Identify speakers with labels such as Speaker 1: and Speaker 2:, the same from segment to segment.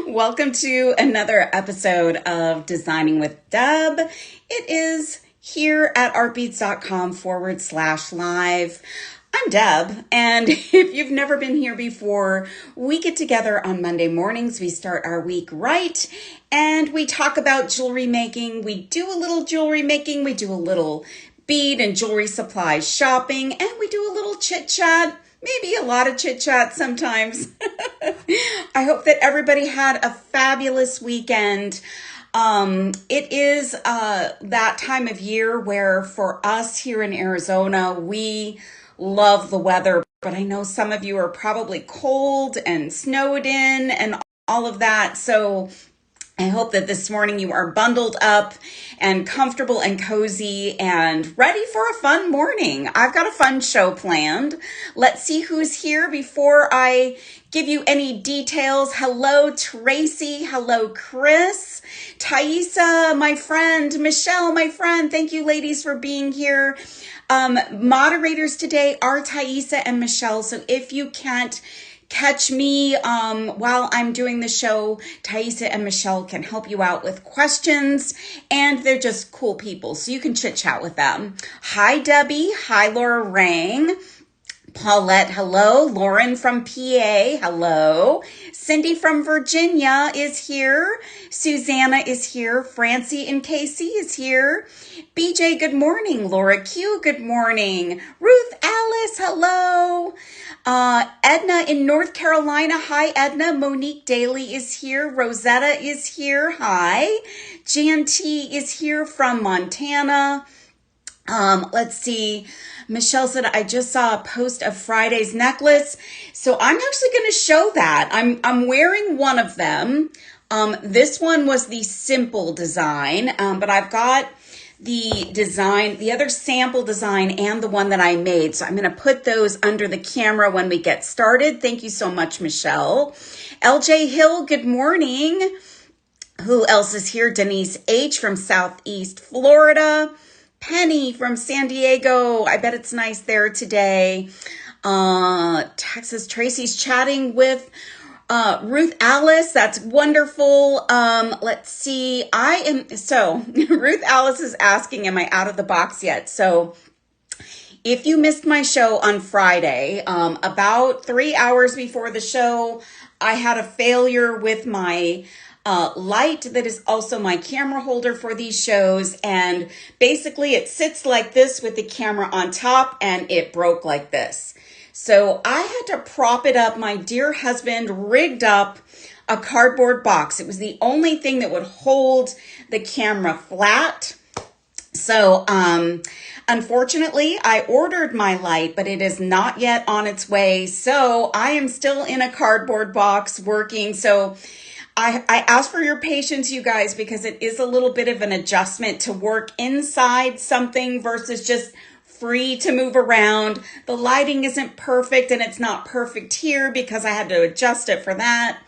Speaker 1: Welcome to another episode of Designing with Deb. It is here at artbeats.com/live. I'm Deb, and if you've never been here before, we get together on Monday mornings. We start our week right, and we talk about jewelry making. We do a little jewelry making. We do a little bead and jewelry supplies shopping, and we do a little chit chat. Maybe a lot of chit chat sometimes. I hope that everybody had a fabulous weekend. It is that time of year where for us here in Arizona, we love the weather, but I know some of you are probably cold and snowed in and all of that. So I hope that this morning you are bundled up and comfortable and cozy and ready for a fun morning. I've got a fun show planned. Let's see who's here before I give you any details. Hello, Tracy. Hello, Chris. Thaisa, my friend. Michelle, my friend. Thank you, ladies, for being here. Moderators today are Thaisa and Michelle. So if you can't catch me while I'm doing the show, Thaisa and Michelle can help you out with questions, and they're just cool people, so you can chit chat with them. Hi, Debbie. Hi, Laura Rang. Paulette, hello. Lauren from PA, hello. Cindy from Virginia is here. Susanna is here. Francie and Casey is here. BJ, good morning. Laura Q, good morning. Ruth Alice, hello. Edna in North Carolina, hi Edna. Monique Daly is here. Rosetta is here, hi. Jan T is here from Montana. Let's see. Michelle said, I just saw a post of Friday's necklace. So I'm actually going to show that. I'm wearing one of them. This one was the simple design, but I've got the design, the other sample design, and the one that I made. So I'm going to put those under the camera when we get started. Thank you so much, Michelle. LJ Hill, good morning. Who else is here? Denise H. from Southeast Florida. Penny from San Diego. I bet it's nice there today. Texas. Tracy's chatting with Ruth Alice. That's wonderful. Let's see. Ruth Alice is asking, am I out of the box yet? So if you missed my show on Friday, about 3 hours before the show, I had a failure with my light that is also my camera holder for these shows, and basically it sits like this with the camera on top, and it broke like this. So I had to prop it up. My dear husband rigged up a cardboard box. It was the only thing that would hold the camera flat. So unfortunately, I ordered my light, but it is not yet on its way. So I am still in a cardboard box working. So I ask for your patience, you guys, because it is a little bit of an adjustment to work inside something versus just free to move around. The lighting isn't perfect, and it's not perfect here because I had to adjust it for that.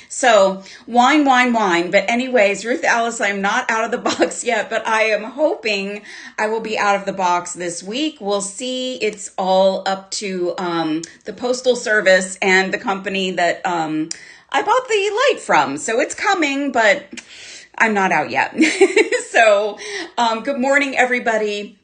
Speaker 1: So whine. But anyways, Ruth Alice, I'm not out of the box yet, but I am hoping I will be out of the box this week. We'll see. It's all up to the Postal Service and the company that I bought the light from. So it's coming, but I'm not out yet. So good morning, everybody.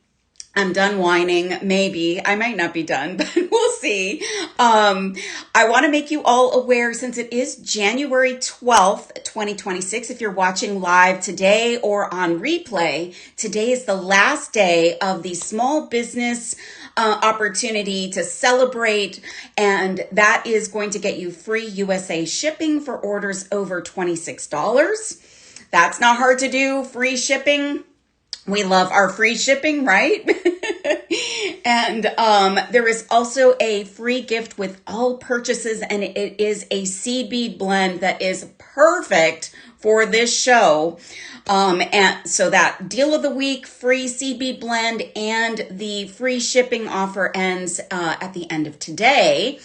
Speaker 1: I'm done whining. Maybe. I might not be done, but we'll see. I want to make you all aware, since it is January 12th, 2026, if you're watching live today or on replay, today is the last day of the small business opportunity to celebrate, and that is going to get you free USA shipping for orders over $26. That's not hard to do. Free shipping. We love our free shipping, right? And there is also a free gift with all purchases, and it is a seed bead blend that is perfect for this show. And so that deal of the week, free seed bead blend, and the free shipping offer ends at the end of today.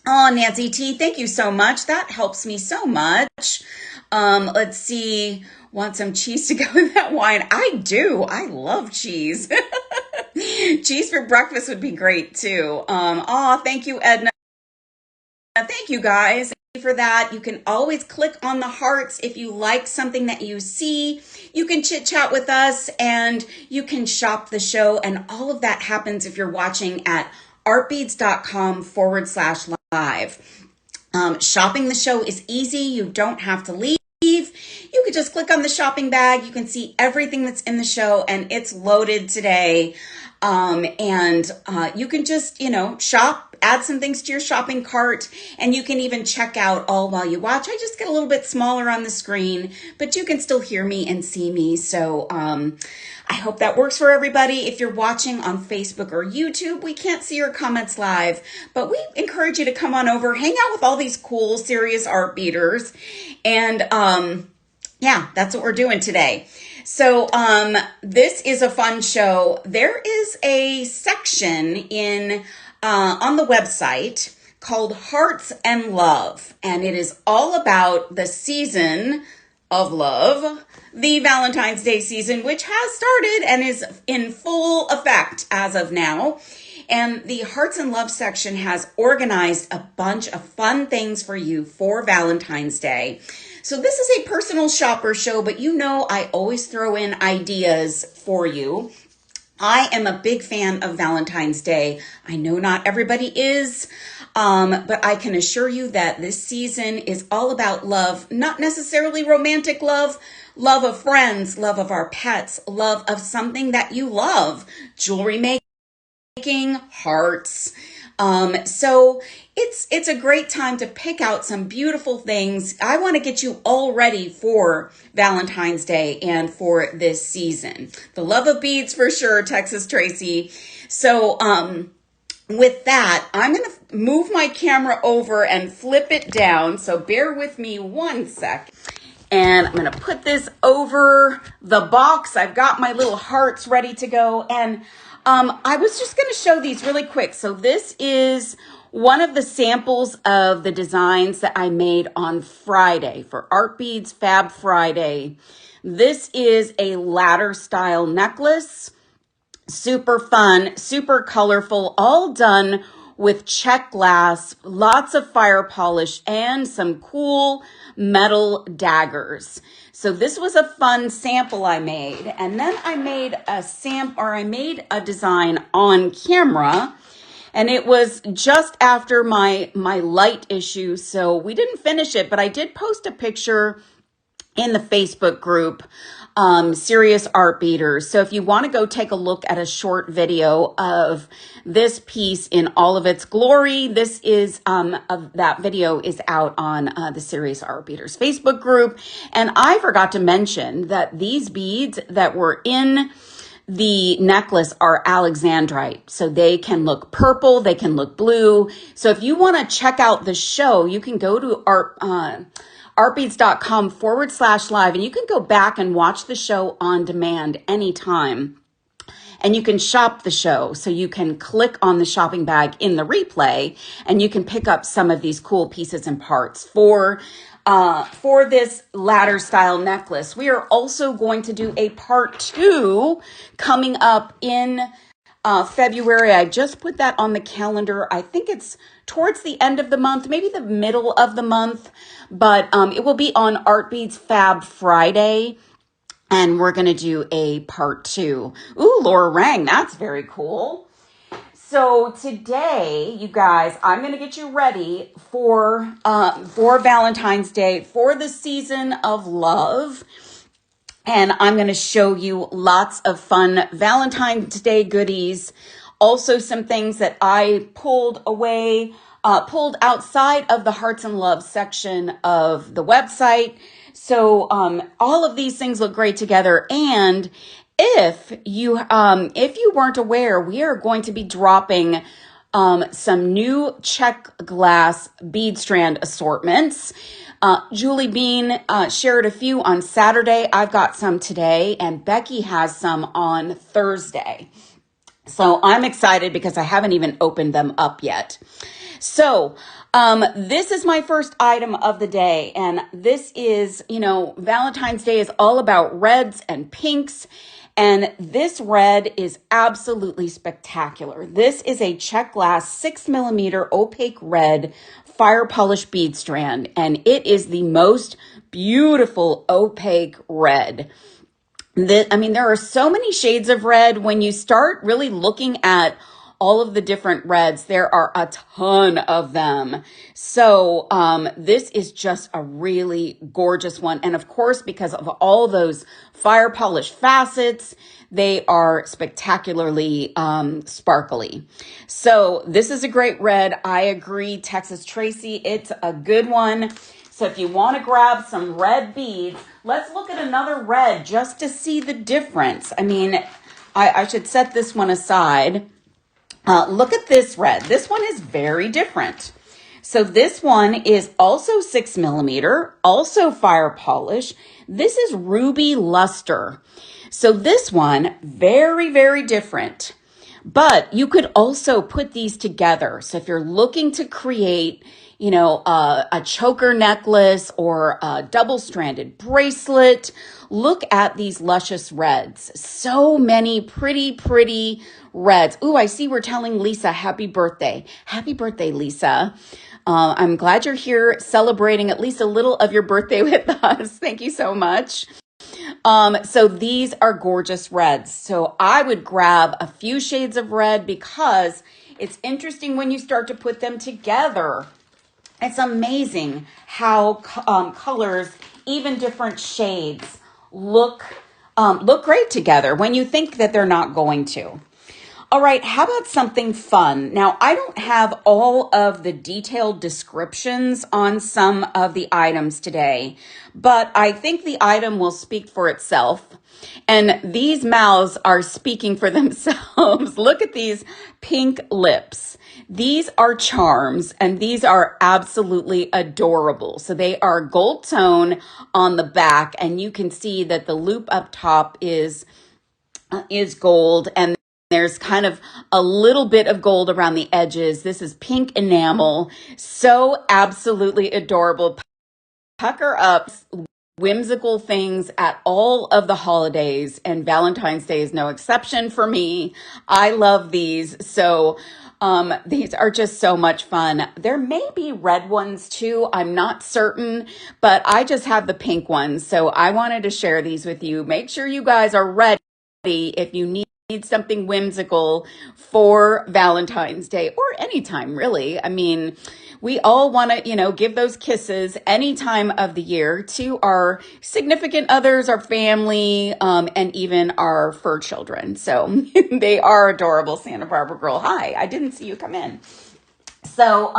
Speaker 1: Oh, Nancy T, thank you so much. That helps me so much. Let's see. Want some cheese to go with that wine? I do. I love cheese. Cheese for breakfast would be great too. Thank you, Edna. Thank you guys for that. You can always click on the hearts if you like something that you see. You can chit chat with us and you can shop the show. And all of that happens if you're watching at artbeads.com/live. Shopping the show is easy. You don't have to leave. You could just click on the shopping bag. You can see everything that's in the show and it's loaded today. You can just, shop, add some things to your shopping cart, and you can even check out all while you watch. I just get a little bit smaller on the screen, but you can still hear me and see me. So, I hope that works for everybody. If you're watching on Facebook or YouTube, we can't see your comments live, but we encourage you to come on over, hang out with all these cool, serious art beaters. And, yeah, that's what we're doing today. So this is a fun show. There is a section on the website called Hearts and Love, and it is all about the season of love, the Valentine's Day season, which has started and is in full effect as of now. And the Hearts and Love section has organized a bunch of fun things for you for Valentine's Day. So this is a personal shopper show, but I always throw in ideas for you. I am a big fan of Valentine's Day. I know not everybody is, but I can assure you that this season is all about love, not necessarily romantic love, love of friends, love of our pets, love of something that you love, jewelry making, hearts. So it's a great time to pick out some beautiful things. I want to get you all ready for Valentine's Day and for this season. The love of beads for sure, Texas Tracy. So, with that, I'm going to move my camera over and flip it down. So bear with me one sec. And I'm going to put this over the box. I've got my little hearts ready to go. And I was just going to show these really quick. So this is one of the samples of the designs that I made on Friday for Art Beads Fab Friday. This is a ladder style necklace. Super fun, super colorful, all done with check glass, lots of fire polish, and some cool metal daggers. So this was a fun sample I made. And then I made a design on camera, and it was just after my light issue. So we didn't finish it, but I did post a picture in the Facebook group, Serious Art Beaters. So if you want to go take a look at a short video of this piece in all of its glory, this is, that video is out on the Serious Art Beaters Facebook group. And I forgot to mention that these beads that were in the necklace are Alexandrite. So they can look purple, they can look blue. So if you want to check out the show, you can go to artbeads.com/live, and you can go back and watch the show on demand anytime. And you can shop the show. So you can click on the shopping bag in the replay and you can pick up some of these cool pieces and parts for this ladder style necklace. We are also going to do a part 2 coming up in February. I just put that on the calendar. I think it's towards the end of the month, maybe the middle of the month, but it will be on Art Beads Fab Friday, and we're going to do a part 2. Ooh, Laura Rang, that's very cool. So today, you guys, I'm going to get you ready for Valentine's Day, for the season of love. And I'm going to show you lots of fun Valentine's Day goodies. Also some things that I pulled outside of the Hearts and Love section of the website. So all of these things look great together. And if you weren't aware, we are going to be dropping some new check glass bead strand assortments. Julie Bean shared a few on Saturday. I've got some today, and Becky has some on Thursday. So I'm excited because I haven't even opened them up yet. So this is my first item of the day, and this is, Valentine's Day is all about reds and pinks. And this red is absolutely spectacular. This is a check glass 6mm opaque red fire polished bead strand, and it is the most beautiful opaque red. There are so many shades of red. When you start really looking at all of the different reds, there are a ton of them. So this is just a really gorgeous one. And of course, because of all those fire polished facets, they are spectacularly sparkly. So this is a great red. I agree, Texas Tracy, it's a good one. So if you want to grab some red beads, let's look at another red just to see the difference. I should set this one aside. Look at this red. This one is very different. So this one is also 6mm, also fire polish. This is ruby luster. So this one, very, very different. But you could also put these together. So if you're looking to create, a choker necklace or a double-stranded bracelet, look at these luscious reds. So many pretty, pretty reds. Ooh, I see we're telling Lisa happy birthday. Happy birthday, Lisa. I'm glad you're here celebrating at least a little of your birthday with us. Thank you so much. So these are gorgeous reds. So I would grab a few shades of red because it's interesting when you start to put them together. It's amazing how colors, even different shades, look great together when you think that they're not going to. All right, how about something fun? Now, I don't have all of the detailed descriptions on some of the items today, but I think the item will speak for itself. And these mouths are speaking for themselves. Look at these pink lips. These are charms, and these are absolutely adorable. So they are gold tone on the back, and you can see that the loop up top is gold, and there's kind of a little bit of gold around the edges. This is pink enamel. So absolutely adorable. Pucker up whimsical things at all of the holidays, and Valentine's Day is no exception for me. I love these. So these are just so much fun. There may be red ones too. I'm not certain, but I just have the pink ones. So I wanted to share these with you. Make sure you guys are ready if you need something whimsical for Valentine's Day or anytime, really. We all want to, give those kisses any time of the year to our significant others, our family, and even our fur children. So they are adorable. Santa Barbara girl. Hi, I didn't see you come in. So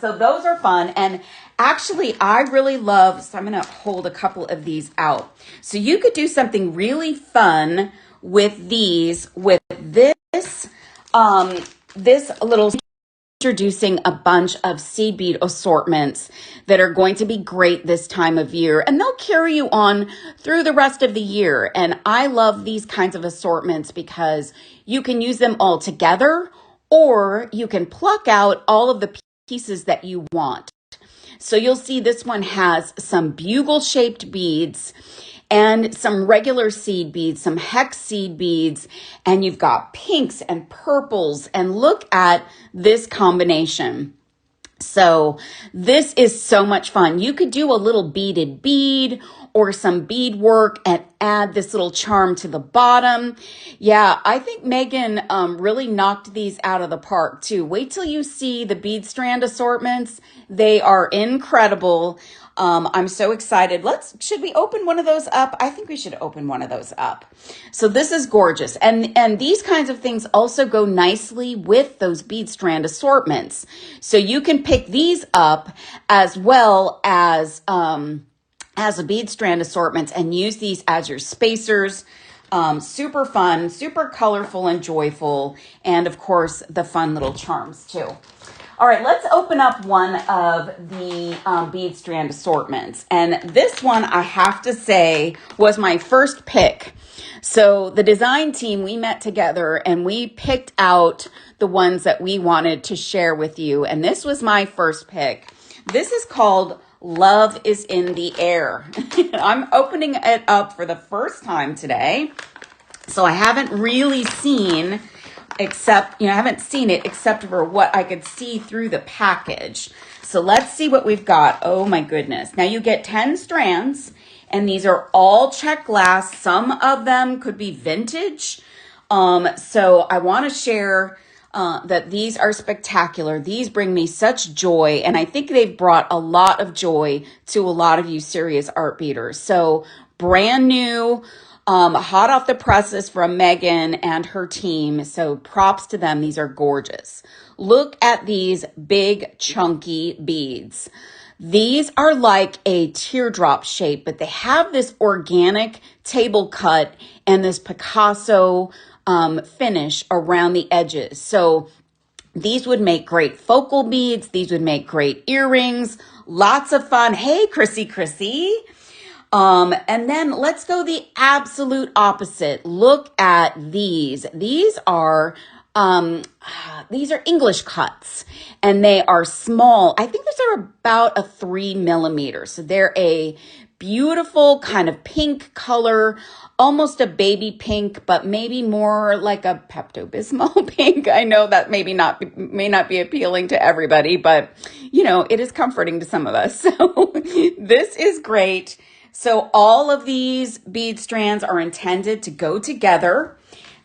Speaker 1: those are fun. And actually, I really love, so I'm going to hold a couple of these out. So you could do something really fun with these, with this little, introducing a bunch of seed bead assortments that are going to be great this time of year, and they'll carry you on through the rest of the year. And I love these kinds of assortments because you can use them all together, or you can pluck out all of the pieces that you want. So you'll see this one has some bugle shaped beads and some regular seed beads, some hex seed beads, and you've got pinks and purples, and look at this combination. So this is so much fun. You could do a little beaded bead or some bead work and add this little charm to the bottom. Yeah, I think Megan really knocked these out of the park too. Wait till you see the bead strand assortments. They are incredible. I'm so excited. Should we open one of those up? I think we should open one of those up. So this is gorgeous. And these kinds of things also go nicely with those bead strand assortments. So you can pick these up as well as a bead strand assortments and use these as your spacers. Super fun, super colorful and joyful. And of course, the fun little charms too. All right, let's open up one of the bead strand assortments. And this one, I have to say, was my first pick. So the design team, we met together and we picked out the ones that we wanted to share with you. And this was my first pick. This is called Love is in the Air. I'm opening it up for the first time today. So I haven't really seen except, I haven't seen it except for what I could see through the package. So let's see what we've got. Oh my goodness. Now you get 10 strands and these are all check glass. Some of them could be vintage. So I want to share that these are spectacular. These bring me such joy, and I think they've brought a lot of joy to a lot of you serious art beaters. So brand new, hot off the presses from Megan and her team. So props to them. These are gorgeous. Look at these big chunky beads. These are like a teardrop shape, but they have this organic table cut and this Picasso finish around the edges. So these would make great focal beads. These would make great earrings. Lots of fun. Hey, Chrissy. And then let's go the absolute opposite. Look at these. These are English cuts and they are small. I think these are about a 3 millimeter. So they're a beautiful kind of pink color, almost a baby pink, but maybe more like a Pepto-Bismol pink. I know that may not be appealing to everybody, but it is comforting to some of us. So this is great. So all of these bead strands are intended to go together.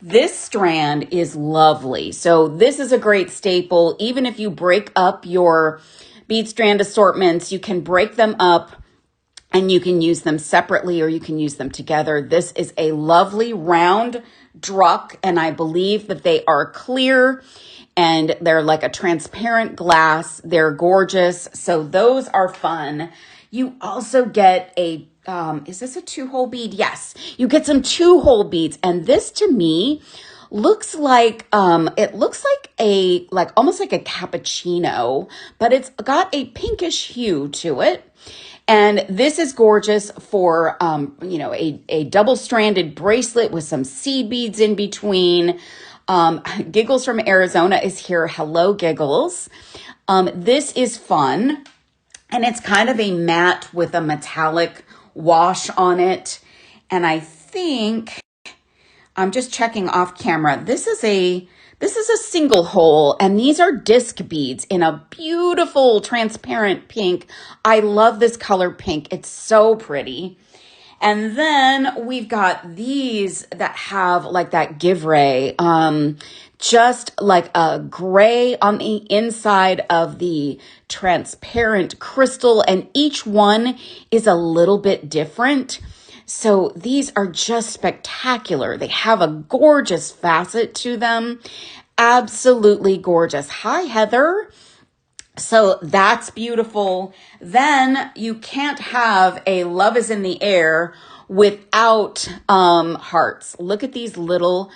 Speaker 1: This strand is lovely. So this is a great staple. Even if you break up your bead strand assortments, you can break them up and you can use them separately or you can use them together. This is a lovely round druck, and I believe that they are clear and they're like a transparent glass. They're gorgeous. So those are fun. You also get a is this a 2-hole bead? Yes, you get some 2-hole beads. And this to me looks like, almost like a cappuccino, but it's got a pinkish hue to it. And this is gorgeous for, a double-stranded bracelet with some seed beads in between. Giggles from Arizona is here. Hello, Giggles. This is fun. And it's kind of a matte with a metallic wash on it. And I think, I'm just checking off camera, this is a single hole, and these are disc beads in a beautiful transparent pink. I love this color pink. It's so pretty. And then we've got these that have like that give ray, just like a gray on the inside of the transparent crystal, and each one is a little bit different. So these are just spectacular. They have a gorgeous facet to them. Absolutely gorgeous. Hi, Heather. So that's beautiful. Then you can't have a Love is in the Air without hearts. Look at these little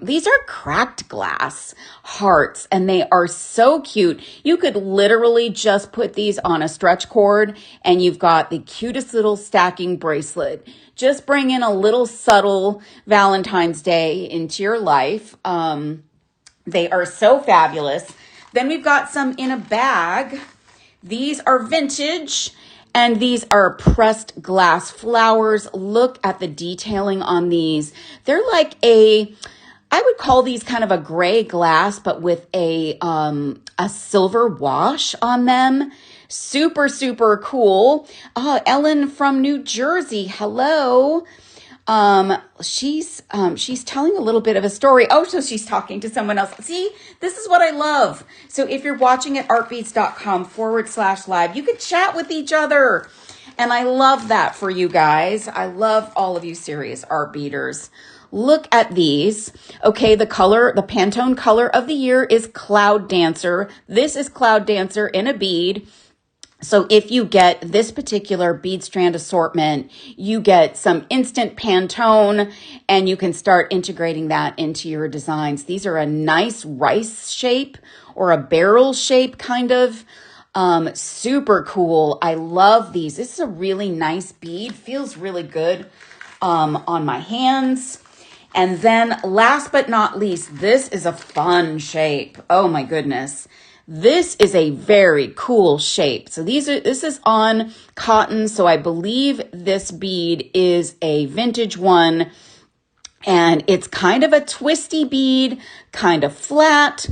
Speaker 1: these are cracked glass hearts, and they are so cute. You could literally just put these on a stretch cord and you've got the cutest little stacking bracelet. Just bring in a little subtle Valentine's Day into your life. They are so fabulous. Then we've got some in a bag. These are vintage. And these are pressed glass flowers. Look at the detailing on these. They're like I would call these kind of a gray glass, but with a silver wash on them. Super, super cool. Ellen from New Jersey. Hello. She's telling a little bit of a story. Oh, so she's talking to someone else. See, this is what I love. So if you're watching at artbeats.com/live, you could chat with each other. And I love that for you guys. I love all of you serious art beaters. Look at these. Okay, the Pantone color of the year is Cloud Dancer. This is Cloud Dancer in a bead. So if you get this particular bead strand assortment, you get some instant Pantone, and you can start integrating that into your designs. These are a nice rice shape or a barrel shape kind of. Super cool. I love these. This is a really nice bead. Feels really good on my hands. And then last but not least, this is a fun shape. Oh my goodness. This is a very cool shape. So this is on cotton. So I believe this bead is a vintage one. And it's kind of a twisty bead, kind of flat,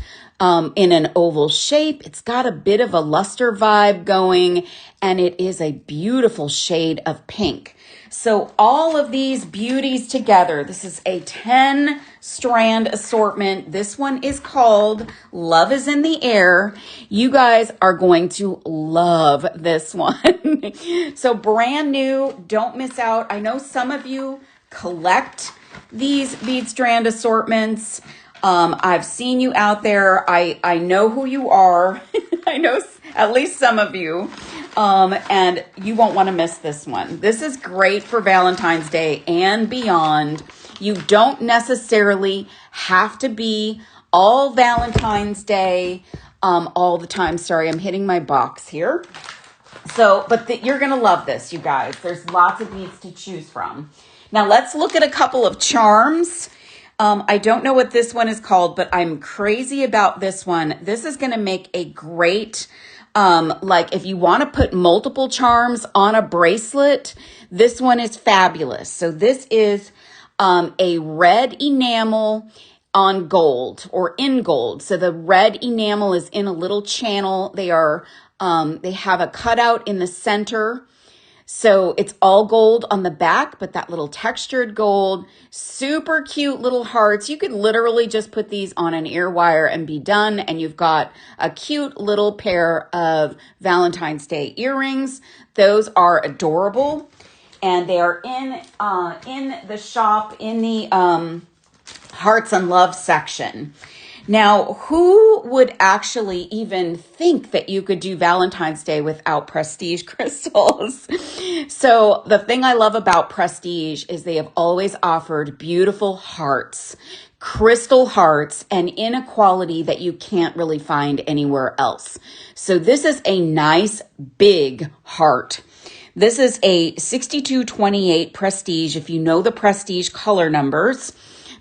Speaker 1: in an oval shape. It's got a bit of a luster vibe going, and it is a beautiful shade of pink. So all of these beauties together, this is a 10 strand assortment. This one is called Love is in the Air. You guys are going to love this one. So brand new, don't miss out. I know some of you collect these bead strand assortments. I've seen you out there. I know who you are. I know at least some of you. And you won't want to miss this one. This is great for Valentine's Day and beyond. You don't necessarily have to be all Valentine's Day all the time. Sorry, I'm hitting my box here. So, but you're going to love this, you guys. There's lots of beads to choose from. Now let's look at a couple of charms. I don't know what this one is called, but I'm crazy about this one. This is going to make a great, like if you want to put multiple charms on a bracelet, this one is fabulous. So this is a red enamel on gold or in gold. So the red enamel is in a little channel. They have a cutout in the center. So it's all gold on the back, but that little textured gold, super cute little hearts. You could literally just put these on an ear wire and be done. And you've got a cute little pair of Valentine's Day earrings. Those are adorable. And they are in the shop in the Hearts and Love section. Now, who would actually even think that you could do Valentine's Day without Prestige crystals? So the thing I love about Prestige is they have always offered beautiful hearts, crystal hearts, and in a quality that you can't really find anywhere else. So this is a nice big heart. This is a 6228 Prestige, if you know the Prestige color numbers.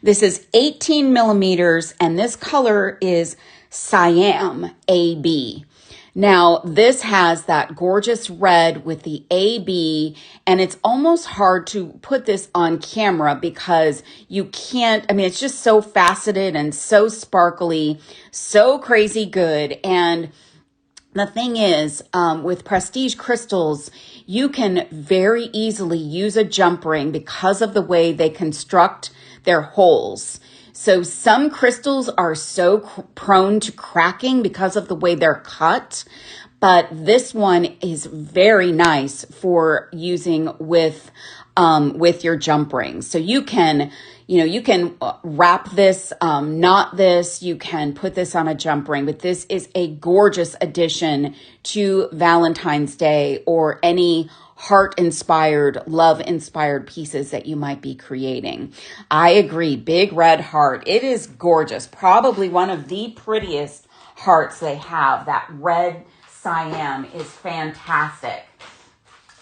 Speaker 1: This is 18 millimeters, and this color is Siam AB. Now, this has that gorgeous red with the AB, and it's almost hard to put this on camera because you can't, I mean, it's just so faceted and so sparkly, so crazy good. And the thing is, with Prestige crystals, you can very easily use a jump ring because of the way they construct their holes. So some crystals are so prone to cracking because of the way they're cut, but this one is very nice for using with your jump rings. So you can wrap this, knot this, you can put this on a jump ring, but this is a gorgeous addition to Valentine's Day or any heart-inspired, love-inspired pieces that you might be creating. I agree. Big red heart. It is gorgeous. Probably one of the prettiest hearts they have. That red Siam is fantastic.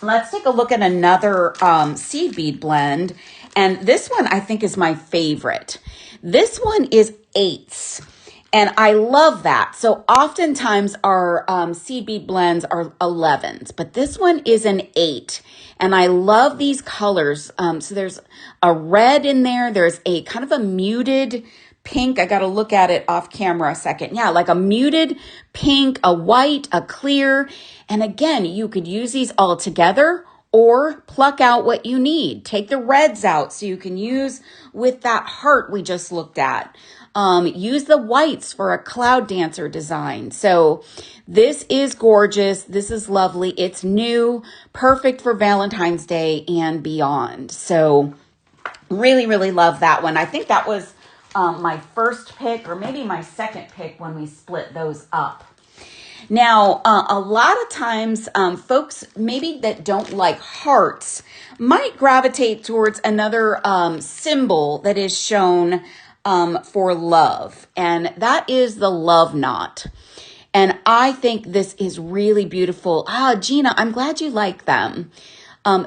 Speaker 1: Let's take a look at another seed bead blend. And this one I think is my favorite. This one is 8s. And I love that. So oftentimes our seed bead blends are 11s, but this one is an 8. And I love these colors. So there's a red in there. There's a kind of a muted pink. I got to look at it off camera a second. Yeah, like a muted pink, a white, a clear. And again, you could use these all together or pluck out what you need. Take the reds out so you can use with that heart we just looked at. Use the whites for a cloud dancer design. So this is gorgeous. This is lovely. It's new, perfect for Valentine's Day and beyond. So really, really love that one. I think that was my first pick or maybe my second pick when we split those up. Now, a lot of times, folks maybe that don't like hearts might gravitate towards another symbol that is shown for love, and that is the love knot. And I think this is really beautiful. Gina, I'm glad you like them.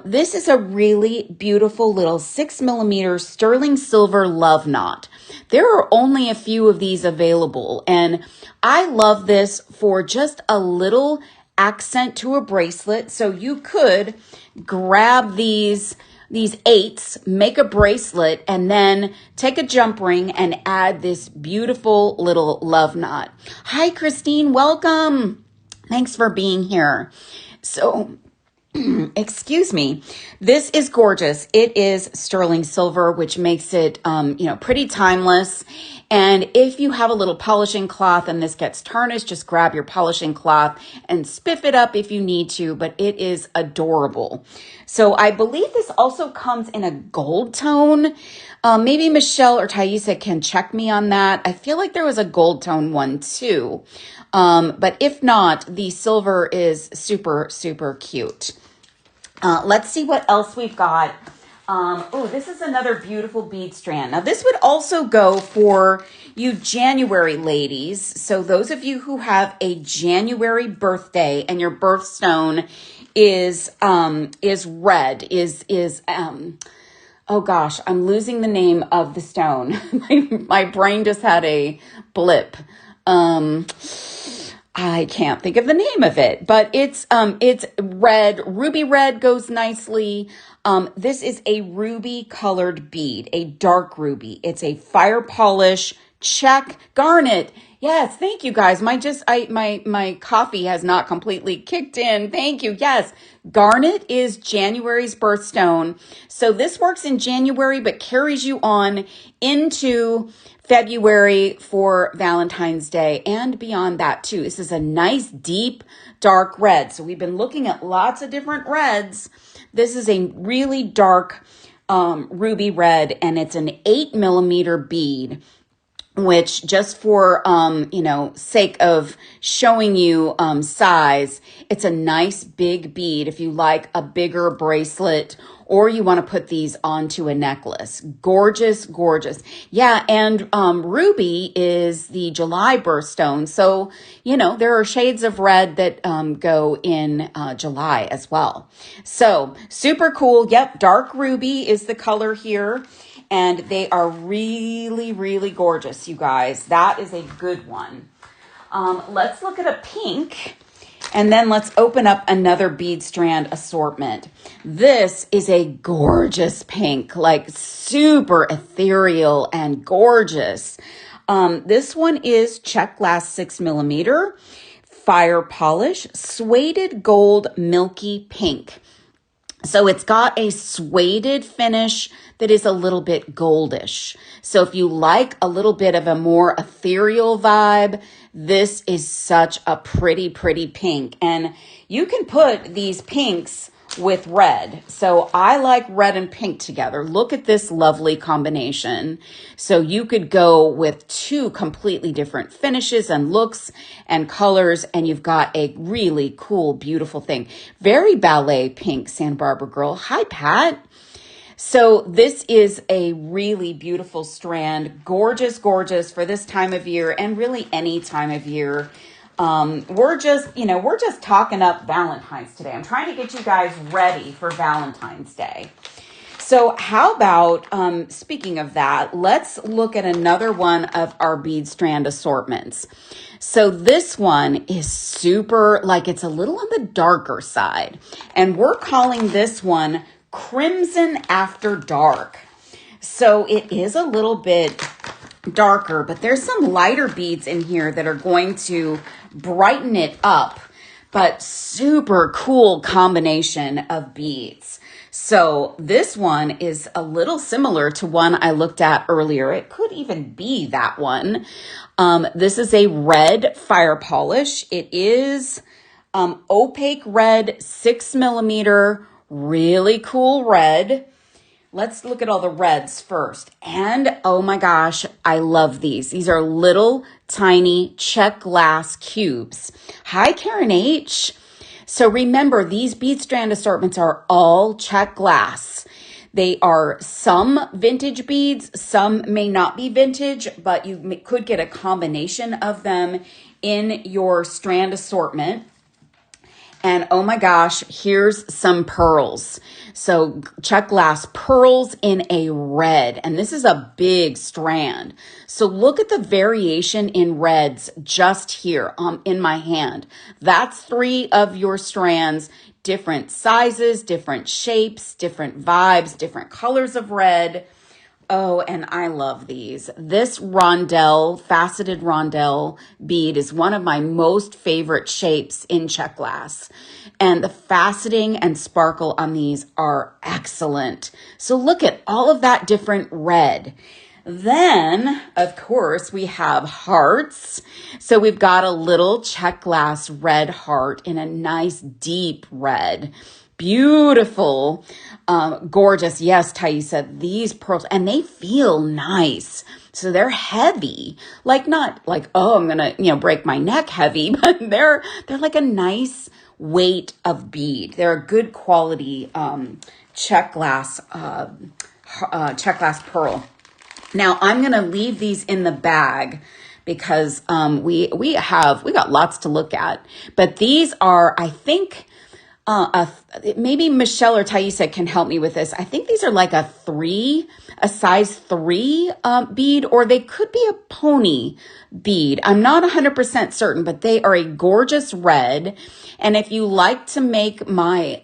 Speaker 1: This is a really beautiful little 6 millimeter sterling silver love knot. There are only a few of these available, and I love this for just a little accent to a bracelet. So you could grab these these eights, make a bracelet, and then take a jump ring and add this beautiful little love knot. Hi, Christine. Welcome. Thanks for being here. So, excuse me. This is gorgeous. It is sterling silver, which makes it, pretty timeless. And if you have a little polishing cloth and this gets tarnished, just grab your polishing cloth and spiff it up if you need to, but it is adorable. So I believe this also comes in a gold tone. Maybe Michelle or Thaisa can check me on that. I feel like there was a gold tone one too. But if not, the silver is super, super cute. Let's see what else we've got. This is another beautiful bead strand. Now, this would also go for you January ladies. So those of you who have a January birthday and your birthstone is red, oh gosh, I'm losing the name of the stone. My brain just had a blip. I can't think of the name of it, but it's red. Ruby red goes nicely. This is a ruby colored bead, a dark ruby. It's a fire polish check garnet. Yes, thank you guys. My coffee has not completely kicked in. Thank you. Yes, garnet is January's birthstone. So this works in January, but carries you on into February for Valentine's Day and beyond that too. This is a nice deep dark red. So we've been looking at lots of different reds. This is a really dark ruby red, and it's an 8mm bead, which just for, sake of showing you size, it's a nice big bead if you like a bigger bracelet or you want to put these onto a necklace. Gorgeous, gorgeous. Yeah, and ruby is the July birthstone. So, there are shades of red that go in July as well. So, super cool. Yep, dark ruby is the color here. And they are really, really gorgeous, you guys. That is a good one. Let's look at a pink. And then let's open up another bead strand assortment. This is a gorgeous pink, like super ethereal and gorgeous. This one is check glass 6mm, fire polish, suede gold milky pink. So it's got a suede finish that is a little bit goldish. So if you like a little bit of a more ethereal vibe, this is such a pretty, pretty pink. And you can put these pinks with red. So I like red and pink together. Look at this lovely combination. So you could go with two completely different finishes and looks and colors, and you've got a really cool, beautiful thing. Very ballet pink, Santa Barbara girl. Hi, Pat. So this is a really beautiful strand. Gorgeous, gorgeous for this time of year and really any time of year. We're just talking up Valentine's today. I'm trying to get you guys ready for Valentine's Day. So how about, speaking of that, let's look at another one of our bead strand assortments. So this one is super, it's a little on the darker side. And we're calling this one Crimson After Dark. So it is a little bit darker, but there's some lighter beads in here that are going to brighten it up, but super cool combination of beads. So this one is a little similar to one I looked at earlier. It could even be that one. This is a red fire polish. It is opaque red, 6mm, really cool red. Let's look at all the reds first. And oh my gosh, I love these. These are little tiny check glass cubes. Hi, Karen H. So remember, these bead strand assortments are all check glass. They are some vintage beads, some may not be vintage, but you could get a combination of them in your strand assortment. And oh my gosh, here's some pearls. So check glass pearls in a red. And this is a big strand. So look at the variation in reds just here in my hand. That's 3 of your strands. different sizes, different shapes, different vibes, different colors of red. Oh, and I love these. This rondelle, faceted rondelle bead is one of my most favorite shapes in Czech glass. And the faceting and sparkle on these are excellent. So look at all of that different red. Then, of course, we have hearts. So we've got a little Czech glass red heart in a nice deep red. Beautiful, gorgeous. Yes, Thaisa, these pearls, and they feel nice. So they're heavy, like not like, oh, I'm going to, break my neck heavy, but they're like a nice weight of bead. They're a good quality, Czech glass pearl. Now I'm going to leave these in the bag because, we got lots to look at, but these are, I think, maybe Michelle or Thaisa can help me with this. I think these are like a size 3 bead, or they could be a pony bead. I'm not 100% certain, but they are a gorgeous red. And if you like to make my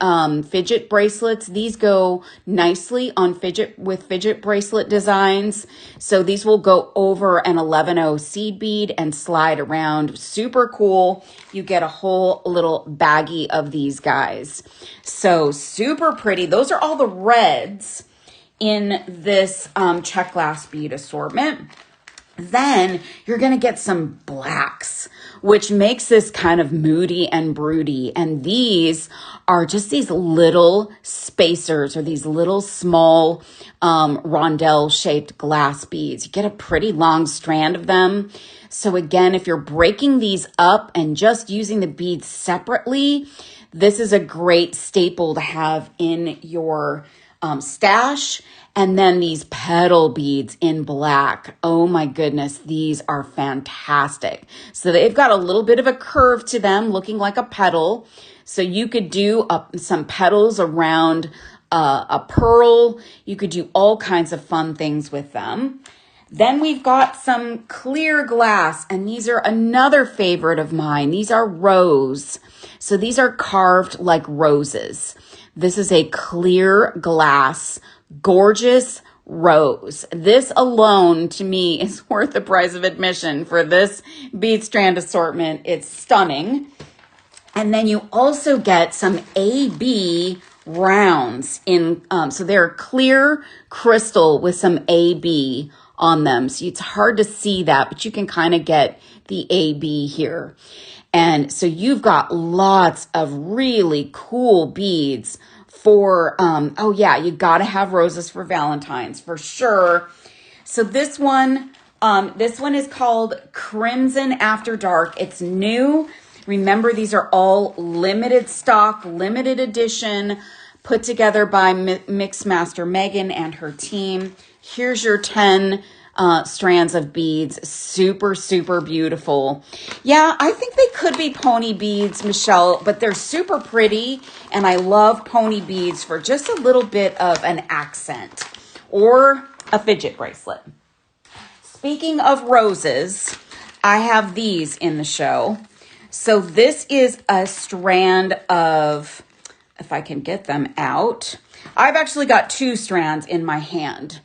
Speaker 1: fidget bracelets, these go nicely on fidget bracelet designs. So these will go over an 11-0 seed bead and slide around. Super cool. You get a whole little baggie of these guys. So super pretty. Those are all the reds in this Czech glass bead assortment. Then you're going to get some blacks, which makes this kind of moody and broody. And these are just these little spacers, or these little small rondelle shaped glass beads. You get a pretty long strand of them. So again, if you're breaking these up and just using the beads separately, this is a great staple to have in your stash. And then these petal beads in black. Oh my goodness, these are fantastic. So they've got a little bit of a curve to them, looking like a petal. So you could do some petals around a pearl. You could do all kinds of fun things with them. Then we've got some clear glass, and these are another favorite of mine. These are rose. So these are carved like roses. This is a clear glass, gorgeous rose. This alone to me is worth the price of admission for this bead strand assortment. It's stunning. And then you also get some AB rounds in, so they're clear crystal with some AB on them. So it's hard to see that, but you can kind of get the AB here. And so you've got lots of really cool beads for, oh yeah, you got to have roses for Valentine's for sure. So this one is called Crimson After Dark. It's new. Remember, these are all limited stock, limited edition, put together by Mixmaster Megan and her team. Here's your 10 strands of beads. Super, super beautiful. Yeah, I think they could be pony beads, Michelle, but they're super pretty. And I love pony beads for just a little bit of an accent or a fidget bracelet. Speaking of roses, I have these in the show. So this is a strand of, if I can get them out, I've actually got 2 strands in my hand.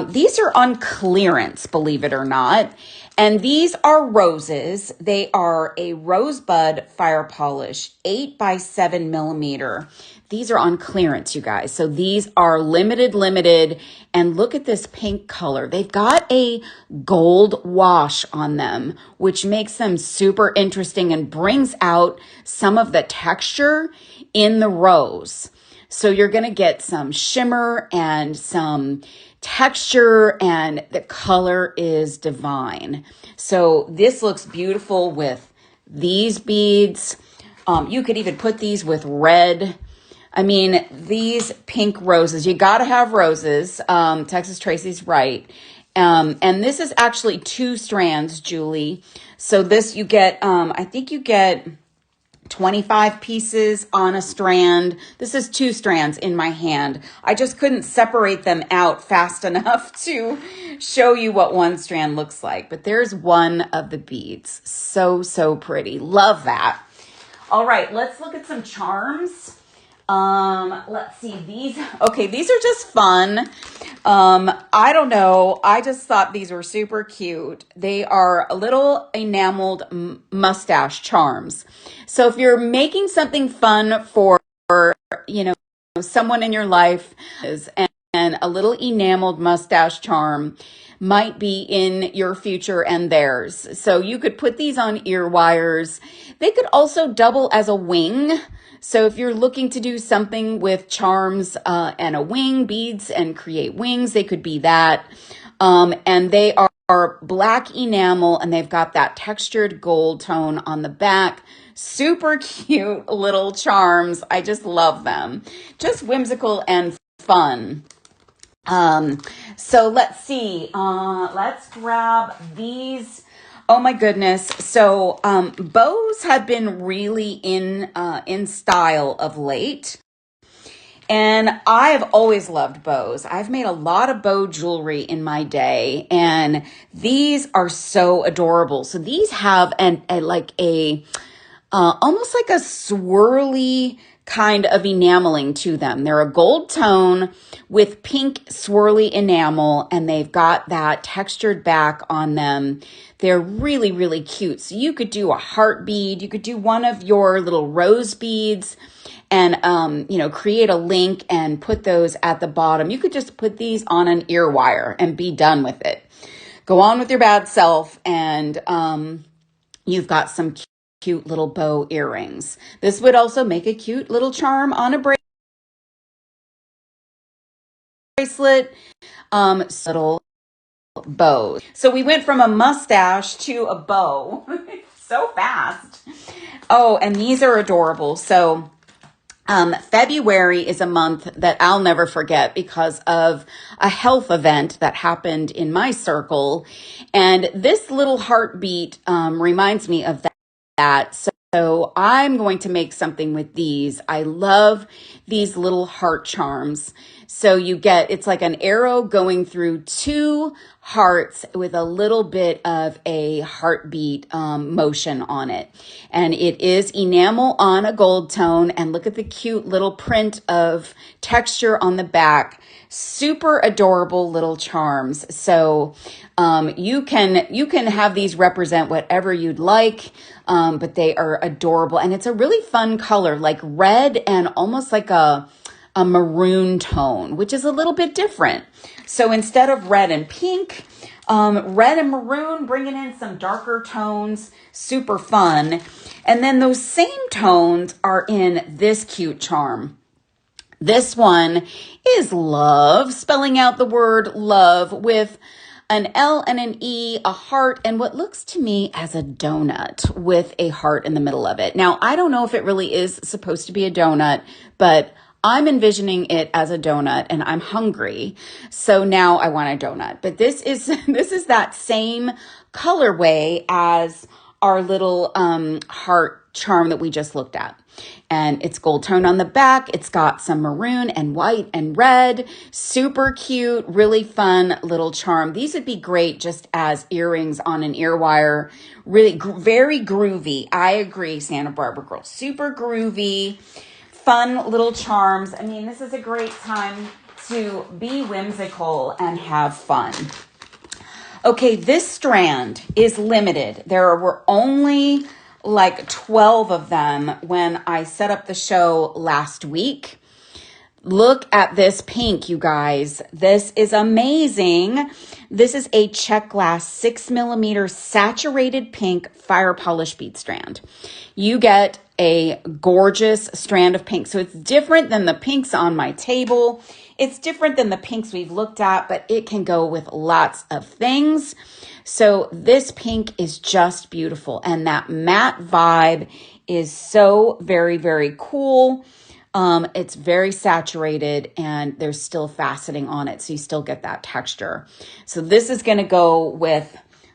Speaker 1: These are on clearance, believe it or not. And these are roses. They are a rosebud fire polish, 8 by 7 millimeter. These are on clearance, you guys. So these are limited. And look at this pink color. They've got a gold wash on them, which makes them super interesting and brings out some of the texture in the rose. So you're going to get some shimmer and some texture, and the color is divine. So this looks beautiful with these beads. You could even put these with red. I mean, these pink roses, you got to have roses. Texas Tracy's right. And this is actually 2 strands, Julie. So this you get, I think you get 25 pieces on a strand. This is 2 strands in my hand. I just couldn't separate them out fast enough to show you what one strand looks like. But there's one of the beads. So, so pretty. Love that. All right, let's look at some charms. Let's see, these are just fun. I don't know. I just thought these were super cute. They are little enameled mustache charms. So if you're making something fun for, you know, someone in your life and a little enameled mustache charm might be in your future and theirs. So you could put these on ear wires. They could also double as a wing. So if you're looking to do something with charms and a wing, beads, and create wings, they could be that. And they are black enamel, and they've got that textured gold tone on the back. Super cute little charms. I just love them. Just whimsical and fun. So let's see. Let's grab these. Oh my goodness. So, bows have been really in style of late. And I have always loved bows. I've made a lot of bow jewelry in my day, and these are so adorable. So these have almost like a swirly kind of enameling to them. They're a gold tone with pink swirly enamel, and they've got that textured back on them. They're really, really cute. So you could do a heart bead. You could do one of your little rose beads and, create a link and put those at the bottom. You could just put these on an ear wire and be done with it. Go on with your bad self, and you've got some cute little bow earrings. This would also make a cute little charm on a bracelet. Little bows. So we went from a mustache to a bow so fast. Oh, and these are adorable. So February is a month that I'll never forget because of a health event that happened in my circle. And this little heartbeat reminds me of that. So I'm going to make something with these. I love these little heart charms. So it's like an arrow going through two hearts with a little bit of a heartbeat motion on it. And it is enamel on a gold tone. And look at the cute little print of texture on the back. Super adorable little charms. So you can have these represent whatever you'd like, but they are adorable. And it's a really fun color, like red and almost like a maroon tone, which is a little bit different. So instead of red and pink, red and maroon, bringing in some darker tones, super fun. And then those same tones are in this cute charm. This one is love, spelling out the word love with an L and an E, a heart, and what looks to me as a donut with a heart in the middle of it. Now, I don't know if it really is supposed to be a donut, but I'm envisioning it as a donut and I'm hungry. So now I want a donut. But this is that same colorway as our little heart charm that we just looked at. And it's gold tone on the back. It's got some maroon and white and red. Super cute, really fun little charm. These would be great just as earrings on an ear wire. Really very groovy. I agree, Santa Barbara girl. Super groovy, fun little charms. I mean, this is a great time to be whimsical and have fun. Okay, this strand is limited. There were only like 12 of them when I set up the show last week. Look at this pink, you guys. This is amazing. This is a check glass 6mm saturated pink fire polish bead strand. You get a gorgeous strand of pink. So it's different than the pinks on my table. It's different than the pinks we've looked at, but it can go with lots of things. So this pink is just beautiful. And that matte vibe is so very, very cool. It's very saturated and there's still faceting on it. So you still get that texture. So this is going to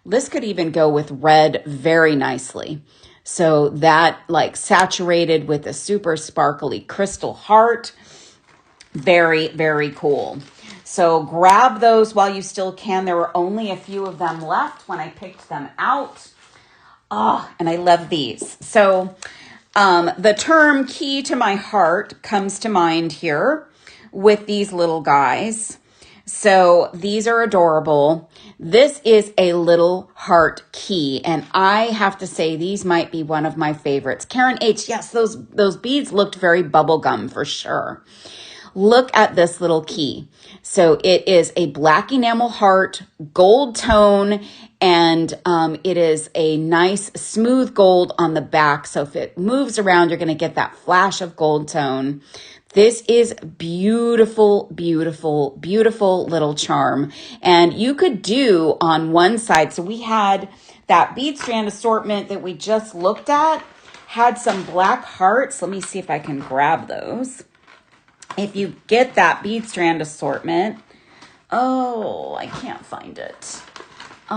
Speaker 1: this could even go with red very nicely. So that like saturated with a super sparkly crystal heart. Very, very cool. So grab those while you still can. There were only a few of them left when I picked them out. Oh, and I love these. So The term key to my heart comes to mind here with these little guys. So these are adorable. This is a little heart key, and I have to say these might be one of my favorites. Karen H, yes, those beads looked very bubblegum for sure. Look at this little key. So it is a black enamel heart, gold tone, and it is a nice smooth gold on the back. So if it moves around, you're going to get that flash of gold tone. This is beautiful, beautiful, beautiful little charm. And you could do on one side. So we had that bead strand assortment that we just looked at, had some black hearts. Let me see if I can grab those. If you get that bead strand assortment, oh, I can't find it.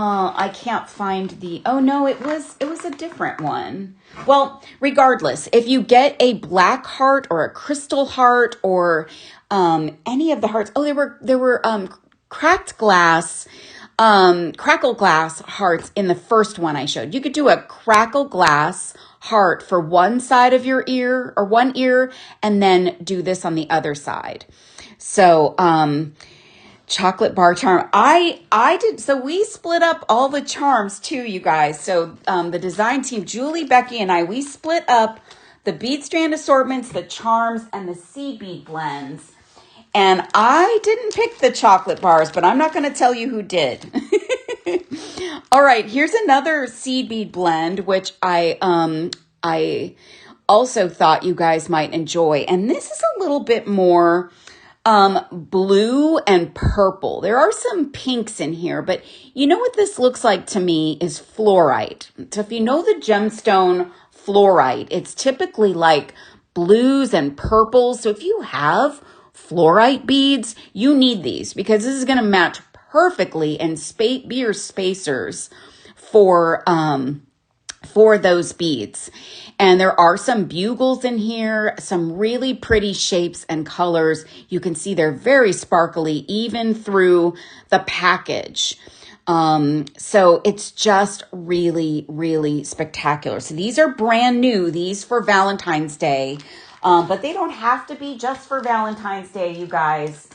Speaker 1: I can't find the, oh no, it was a different one. Well, regardless, if you get a black heart or a crystal heart or any of the hearts, oh, there were cracked glass, crackle glass hearts in the first one I showed. You could do a crackle glass heart for one side of your ear or one ear, and then do this on the other side. So, chocolate bar charm. I did. So we split up all the charms too, you guys. So, the design team, Julie, Becky, and I, we split up the bead strand assortments, the charms, and the seed bead blends. And I didn't pick the chocolate bars, but I'm not going to tell you who did. All right, here's another seed bead blend, which I also thought you guys might enjoy. And this is a little bit more blue and purple. There are some pinks in here, but you know what this looks like to me is fluorite. So if you know the gemstone fluorite, it's typically like blues and purples. So if you have fluorite beads, you need these because this is going to match perfectly and be your spacers for those beads. And there are some bugles in here, some really pretty shapes and colors. You can see they're very sparkly even through the package. So it's just really, really spectacular. So these are brand new, these for Valentine's Day. But they don't have to be just for Valentine's Day, you guys.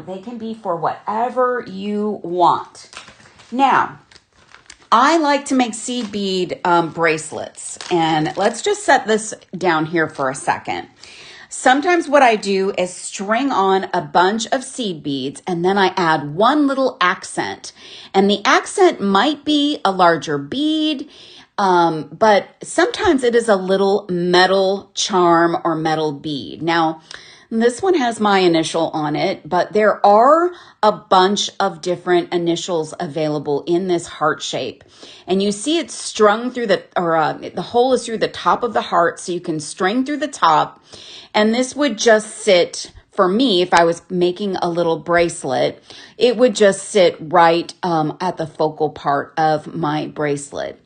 Speaker 1: They can be for whatever you want. Now, I like to make seed bead bracelets. And let's just set this down here for a second. Sometimes what I do is string on a bunch of seed beads and then I add one little accent. And the accent might be a larger bead, but sometimes it is a little metal charm or metal bead. Now, this one has my initial on it, but there are a bunch of different initials available in this heart shape. And you see it's strung through the hole is through the top of the heart, so you can string through the top. And this would just sit, for me, if I was making a little bracelet, it would just sit right at the focal part of my bracelet.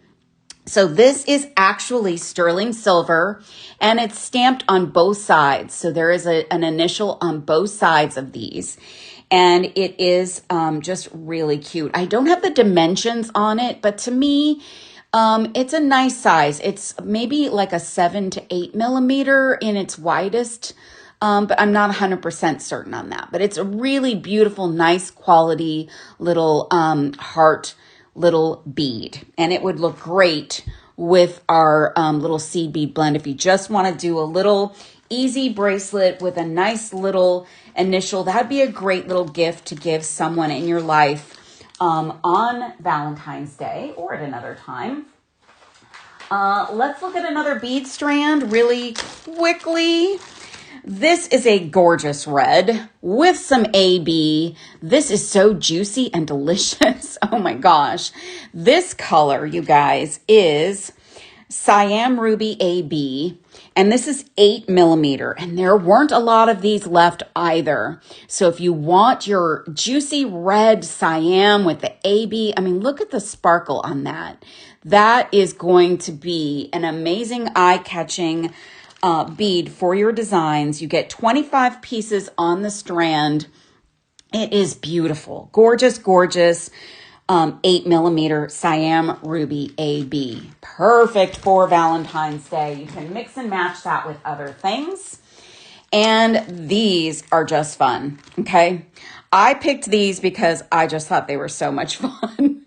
Speaker 1: So this is actually sterling silver and it's stamped on both sides. So there is an initial on both sides of these and it is just really cute. I don't have the dimensions on it, but to me, it's a nice size. It's maybe like a 7 to 8 millimeter in its widest, but I'm not 100% certain on that. But it's a really beautiful, nice quality little heart little bead, and it would look great with our little seed bead blend if you just want to do a little easy bracelet with a nice little initial. That'd be a great little gift to give someone in your life on Valentine's Day or at another time. Let's look at another bead strand really quickly. This is a gorgeous red with some AB. This is so juicy and delicious. Oh my gosh. This color, you guys, is Siam Ruby AB. And this is 8 millimeter. And there weren't a lot of these left either. So if you want your juicy red Siam with the AB, I mean, look at the sparkle on that. That is going to be an amazing eye-catching bead for your designs. You get 25 pieces on the strand. It is beautiful, gorgeous, gorgeous. 8mm Siam Ruby AB. Perfect for Valentine's Day. You can mix and match that with other things. And these are just fun, okay? I picked these because I just thought they were so much fun.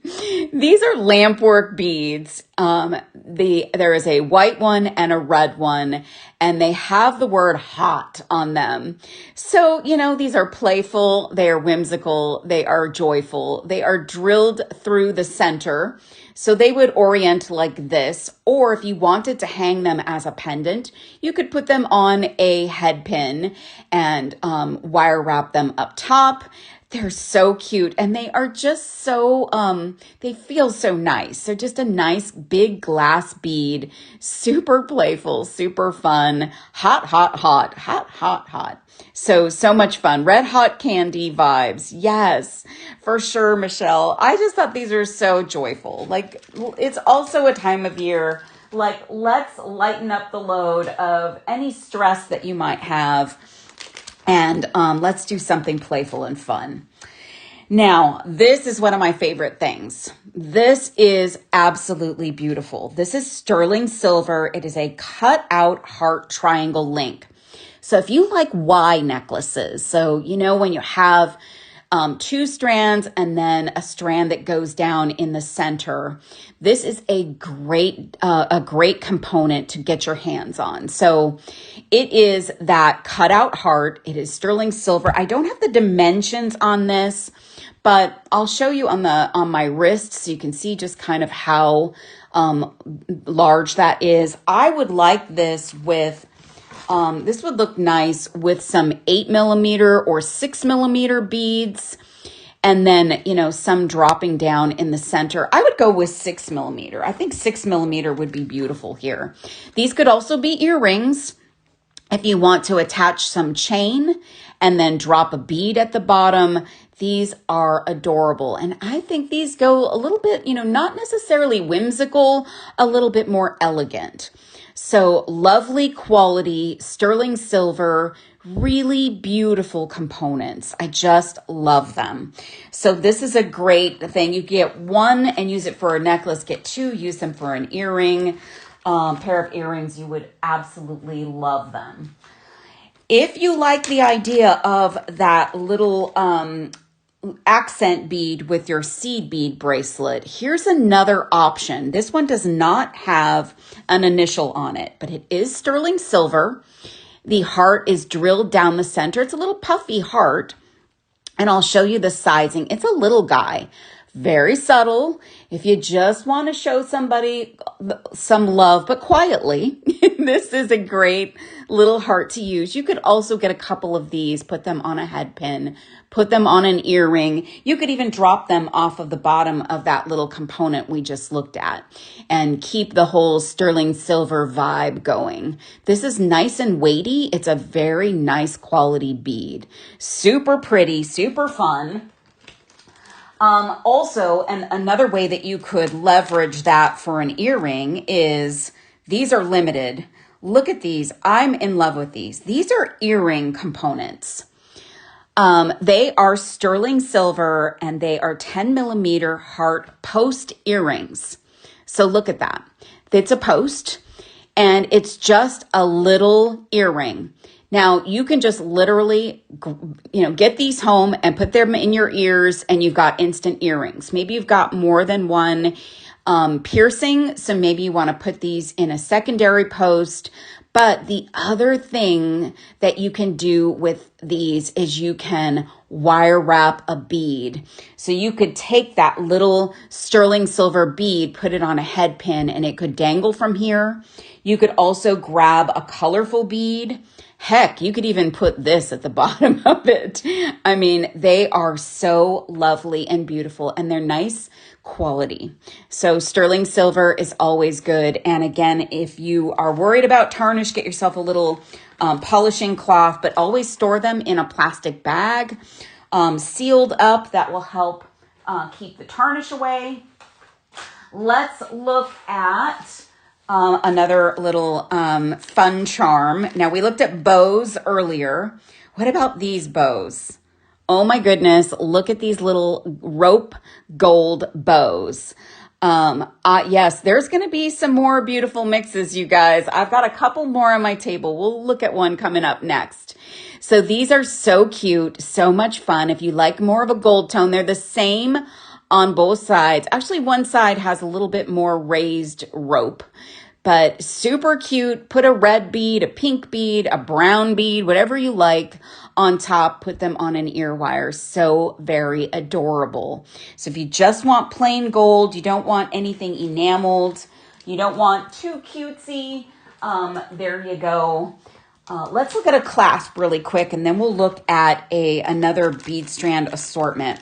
Speaker 1: These are lampwork beads. There is a white one and a red one, and they have the word hot on them. So, these are playful, they are whimsical, they are joyful, they are drilled through the center. So they would orient like this, or if you wanted to hang them as a pendant, you could put them on a head pin and wire wrap them up top. They're so cute, and they are just so, they feel so nice. They're just a nice big glass bead, super playful, super fun, hot, hot, hot, hot, hot, hot. So much fun. Red hot candy vibes. Yes, for sure, Michelle. I just thought these are so joyful. Like, it's also a time of year, like, let's lighten up the load of any stress that you might have. And let's do something playful and fun. Now, this is one of my favorite things. This is absolutely beautiful. This is sterling silver. It is a cut out heart triangle link. So if you like Y necklaces, so when you have two strands and then a strand that goes down in the center, this is a great component to get your hands on. So it is that cutout heart. It is sterling silver. I don't have the dimensions on this, but I'll show you on my wrist so you can see just kind of how large that is. I would like this with this would look nice with some 8mm or 6mm beads, and then, some dropping down in the center. I would go with 6mm. I think 6mm would be beautiful here. These could also be earrings if you want to attach some chain and then drop a bead at the bottom. These are adorable. And I think these go a little bit, not necessarily whimsical, a little bit more elegant. So lovely quality, sterling silver, really beautiful components. I just love them. So this is a great thing. You get one and use it for a necklace, get two, use them for an earring, pair of earrings. You would absolutely love them. If you like the idea of that little accent bead with your seed bead bracelet, here's another option. This one does not have an initial on it, but it is sterling silver. The heart is drilled down the center. It's a little puffy heart, and I'll show you the sizing. It's a little guy, very subtle. If you just want to show somebody some love, but quietly, this is a great little heart to use. You could also get a couple of these, put them on a head pin, put them on an earring. You could even drop them off of the bottom of that little component we just looked at and keep the whole sterling silver vibe going. This is nice and weighty. It's a very nice quality bead. Super pretty, super fun. Also, and another way that you could leverage that for an earring is these are limited. Look at these. I'm in love with these. These are earring components. They are sterling silver and they are 10mm heart post earrings. So look at that. It's a post and it's just a little earring. Now you can just literally, get these home and put them in your ears and you've got instant earrings. Maybe you've got more than one piercing. So maybe you want to put these in a secondary post. But the other thing that you can do with these is you can wire wrap a bead. So you could take that little sterling silver bead, put it on a head pin, and it could dangle from here. You could also grab a colorful bead. Heck, you could even put this at the bottom of it. I mean, they are so lovely and beautiful, and they're nice quality. So sterling silver is always good. And again, if you are worried about tarnish, get yourself a little polishing cloth, but always store them in a plastic bag, sealed up. That will help keep the tarnish away. Let's look at another little fun charm. Now we looked at bows earlier. What about these bows? Oh my goodness, look at these little rope gold bows. Yes, there's going to be some more beautiful mixes, you guys. I've got a couple more on my table. We'll look at one coming up next. So these are so cute, so much fun. If you like more of a gold tone, they're the same on both sides. Actually, one side has a little bit more raised rope, but super cute. Put a red bead, a pink bead, a brown bead, whatever you like on top. Put them on an ear wire. So very adorable. So if you just want plain gold, you don't want anything enameled, you don't want too cutesy, there you go. Let's look at a clasp really quick, and then we'll look at another bead strand assortment.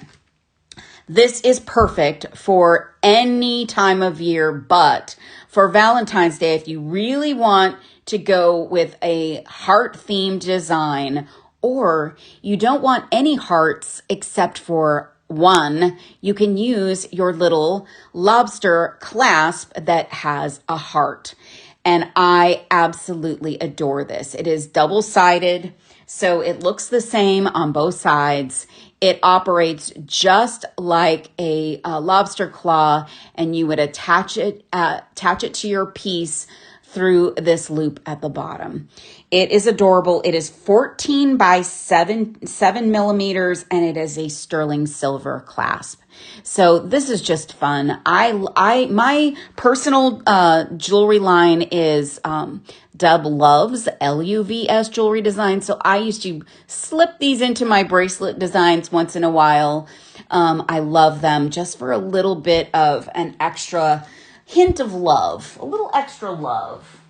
Speaker 1: This is perfect for any time of year, but for Valentine's Day, if you really want to go with a heart-themed design, or you don't want any hearts except for one, you can use your little lobster clasp that has a heart. And I absolutely adore this. It is double-sided, so it looks the same on both sides. It operates just like a lobster claw, and you would attach it to your piece through this loop at the bottom. It is adorable. It is 14 by 7 millimeters, and it is a sterling silver clasp. So this is just fun. My personal jewelry line is Dub Loves, LUVS jewelry design. So I used to slip these into my bracelet designs once in a while. I love them just for a little bit of an extra hint of love, a little extra love.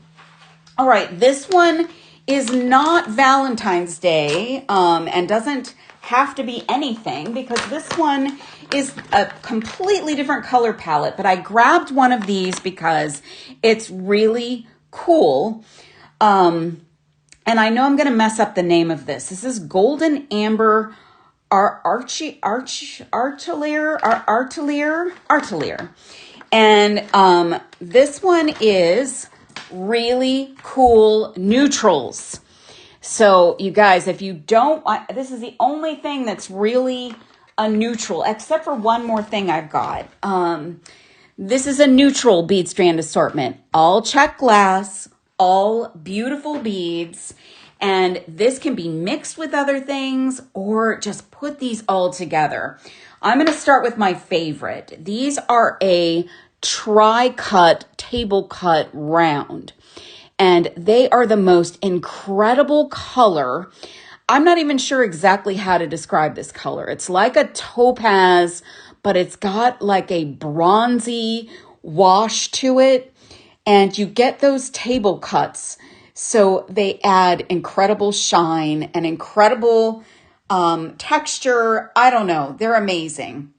Speaker 1: All right, this one is not Valentine's Day and doesn't have to be anything, because this one is a completely different color palette, but I grabbed one of these because it's really cool. And I know I'm going to mess up the name of this. This is Golden Amber Artelier. And this one is really cool neutrals. So you guys, if you don't want, this is the only thing that's really a neutral, except for one more thing I've got. This is a neutral bead strand assortment, all check glass, all beautiful beads. And this can be mixed with other things or just put these all together. I'm going to start with my favorite. These are a tri-cut, table cut round. And they are the most incredible color. I'm not even sure exactly how to describe this color. It's like a topaz, but it's got like a bronzy wash to it. And you get those table cuts. So they add incredible shine and incredible texture. I don't know. They're amazing.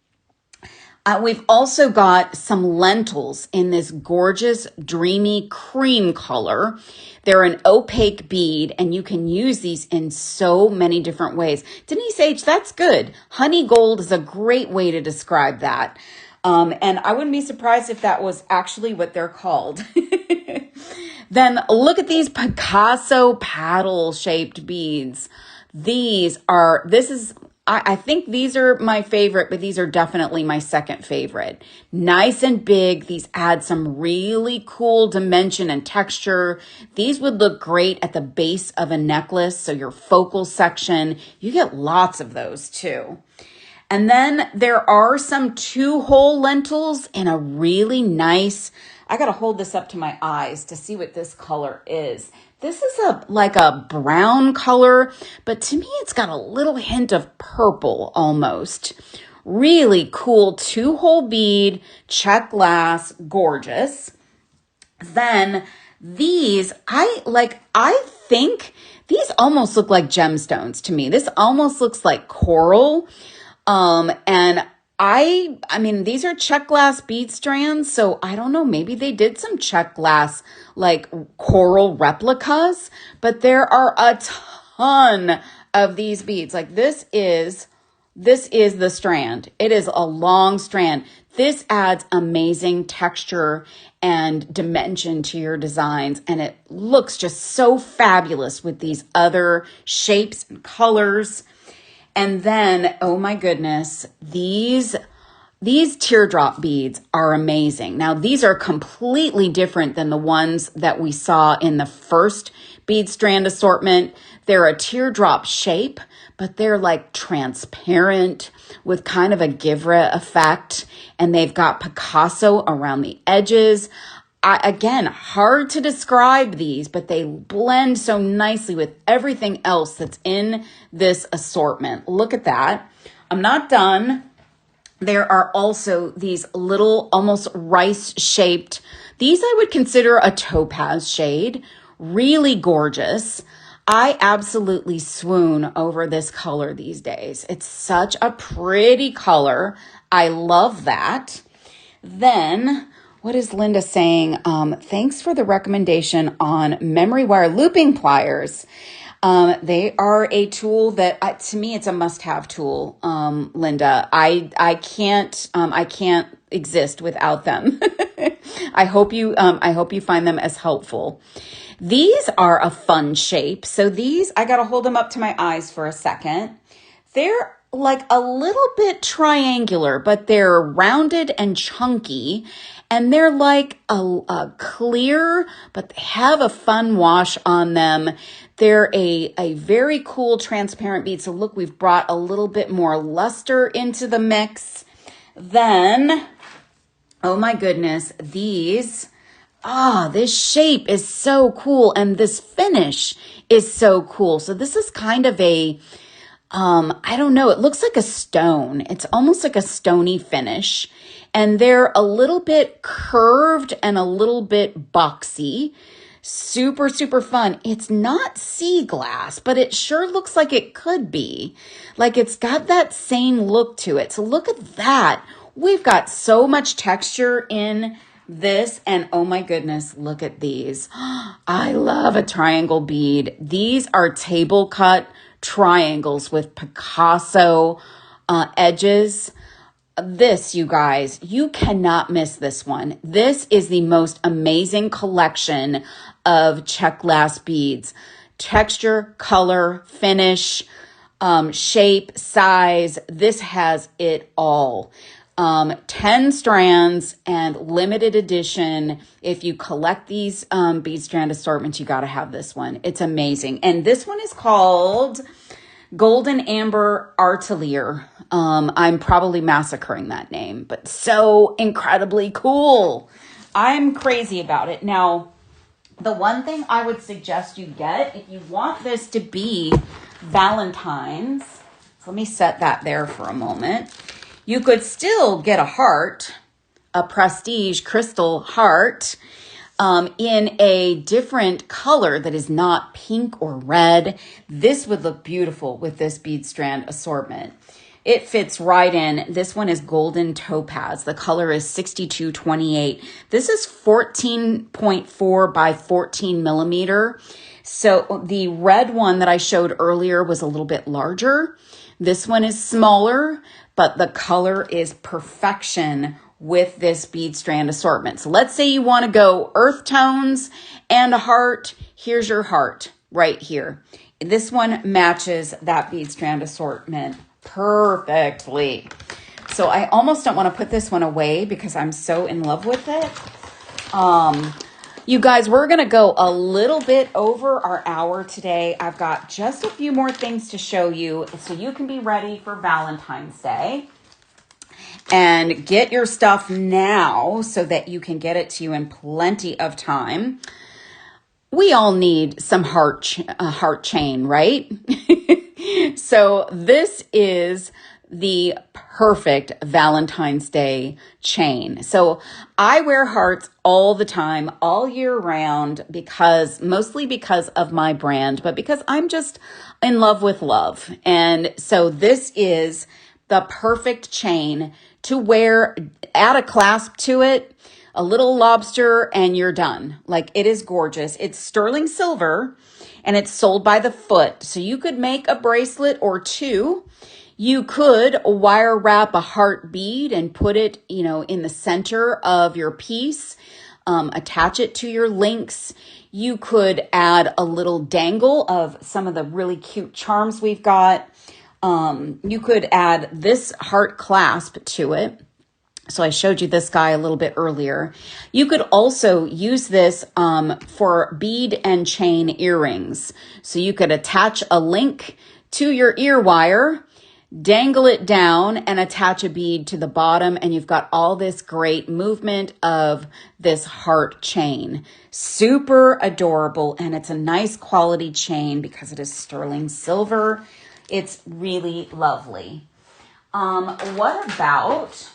Speaker 1: We've also got some lentils in this gorgeous, dreamy cream color. They're an opaque bead, and you can use these in so many different ways. Denise H., that's good. Honey gold is a great way to describe that. And I wouldn't be surprised if that was actually what they're called. Then look at these Picasso paddle-shaped beads. I think these are my favorite, but these are definitely my second favorite. Nice and big. These add some really cool dimension and texture. These would look great at the base of a necklace, so your focal section. You get lots of those too. And then there are some 2-hole lentils in a really nice, I got to hold this up to my eyes to see what this color is. This is like a brown color, but to me, it's got a little hint of purple almost. Really cool 2-hole bead, check glass, gorgeous. Then these, I think these almost look like gemstones to me. This almost looks like coral. And I mean, these are check glass bead strands, so I don't know, maybe they did some check glass, like coral replicas, but there are a ton of these beads. Like this is the strand. It is a long strand. This adds amazing texture and dimension to your designs, and it looks just so fabulous with these other shapes and colors. And then, oh my goodness, these teardrop beads are amazing. Now, these are completely different than the ones that we saw in the first bead strand assortment. They're a teardrop shape, but they're like transparent with kind of a Givre effect. And they've got Picasso around the edges. Again, hard to describe these, but they blend so nicely with everything else that's in this assortment. Look at that. I'm not done. There are also these little almost rice-shaped, these I would consider a topaz shade, really gorgeous. I absolutely swoon over this color these days. It's such a pretty color. I love that. Then, what is Linda saying? Thanks for the recommendation on memory wire looping pliers. They are a tool that to me, it's a must-have tool. Linda, I can't exist without them. I hope you find them as helpful. These are a fun shape. So these, I got to hold them up to my eyes for a second. They're like a little bit triangular, but they're rounded and chunky. And they're like a clear, but they have a fun wash on them. They're a very cool transparent bead. So look, we've brought a little bit more luster into the mix. Then, oh my goodness, these, this shape is so cool. And this finish is so cool. So this is kind of a, I don't know, it looks like a stone. It's almost like a stony finish. And they're a little bit curved and a little bit boxy. Super, super fun. It's not sea glass, but it sure looks like it could be. Like it's got that same look to it. So look at that. We've got so much texture in this. And oh my goodness, look at these. I love a triangle bead. These are table cut triangles with Picasso edges. This, you guys, you cannot miss this one. This is the most amazing collection of check glass beads. Texture, color, finish, shape, size. This has it all. 10 strands and limited edition. If you collect these bead strand assortments, you got to have this one. It's amazing. And this one is called Golden Amber Artelier. I'm probably massacring that name, but so incredibly cool. I'm crazy about it. Now, the one thing I would suggest you get, if you want this to be Valentine's, so let me set that there for a moment. You could still get a heart, a prestige crystal heart, in a different color that is not pink or red. This would look beautiful with this bead strand assortment. It fits right in. This one is golden topaz. The color is 6228. This is 14.4 by 14 millimeter. So the red one that I showed earlier was a little bit larger. This one is smaller, but the color is perfection with this bead strand assortment. So let's say you want to go earth tones and a heart. Here's your heart right here. This one matches that bead strand assortment perfectly. So I almost don't want to put this one away because I'm so in love with it. You guys, we're going to go a little bit over our hour today. I've got just a few more things to show you so you can be ready for Valentine's Day. And get your stuff now so that you can get it to you in plenty of time. We all need some heart chain, right? So this is the perfect Valentine's Day chain. So I wear hearts all the time, all year round, mostly because of my brand, but because I'm just in love with love. And so this is the perfect chain to wear, add a clasp to it, a little lobster, and you're done. Like, it is gorgeous. It's sterling silver and it's sold by the foot. So you could make a bracelet or two. You could wire wrap a heart bead and put it, in the center of your piece, attach it to your links. You could add a little dangle of some of the really cute charms we've got. You could add this heart clasp to it. So I showed you this guy a little bit earlier. You could also use this for bead and chain earrings. So you could attach a link to your ear wire, dangle it down, and attach a bead to the bottom, and you've got all this great movement of this heart chain. Super adorable, and it's a nice quality chain because it is sterling silver. It's really lovely. What about...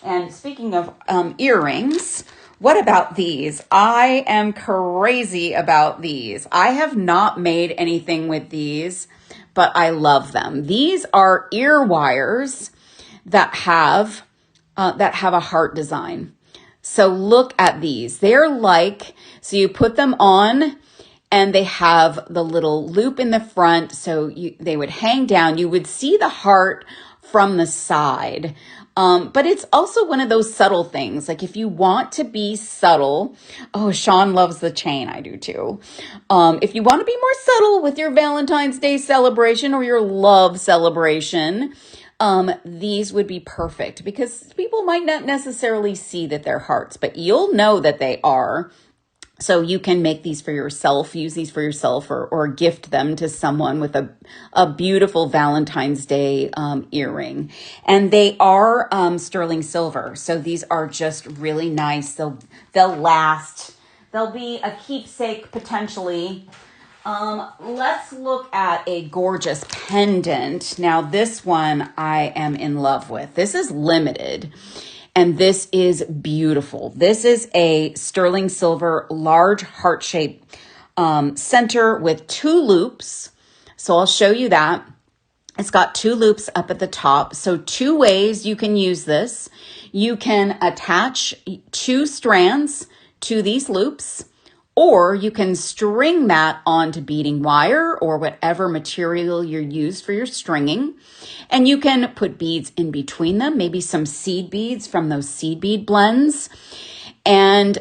Speaker 1: And speaking of earrings, what about these? I am crazy about these. I have not made anything with these, but I love them. These are ear wires that have a heart design. So look at these. They're like, so you put them on and they have the little loop in the front. So they would hang down. You would see the heart from the side. But it's also one of those subtle things. Like if you want to be subtle, oh, Sean loves the chain. I do too. If you want to be more subtle with your Valentine's Day celebration or your love celebration, these would be perfect because people might not necessarily see that they're hearts, but you'll know that they are. So you can make these for yourself, use these for yourself, or gift them to someone with a beautiful Valentine's Day earring. And they are sterling silver. So these are just really nice. They'll last. They'll be a keepsake potentially. Let's look at a gorgeous pendant. Now this one I am in love with. This is limited. And this is beautiful. This is a sterling silver, large heart-shaped center with 2 loops. So I'll show you that. It's got 2 loops up at the top. So 2 ways you can use this. You can attach 2 strands to these loops, or you can string that onto beading wire or whatever material you use for your stringing. And you can put beads in between them, maybe some seed beads from those seed bead blends. And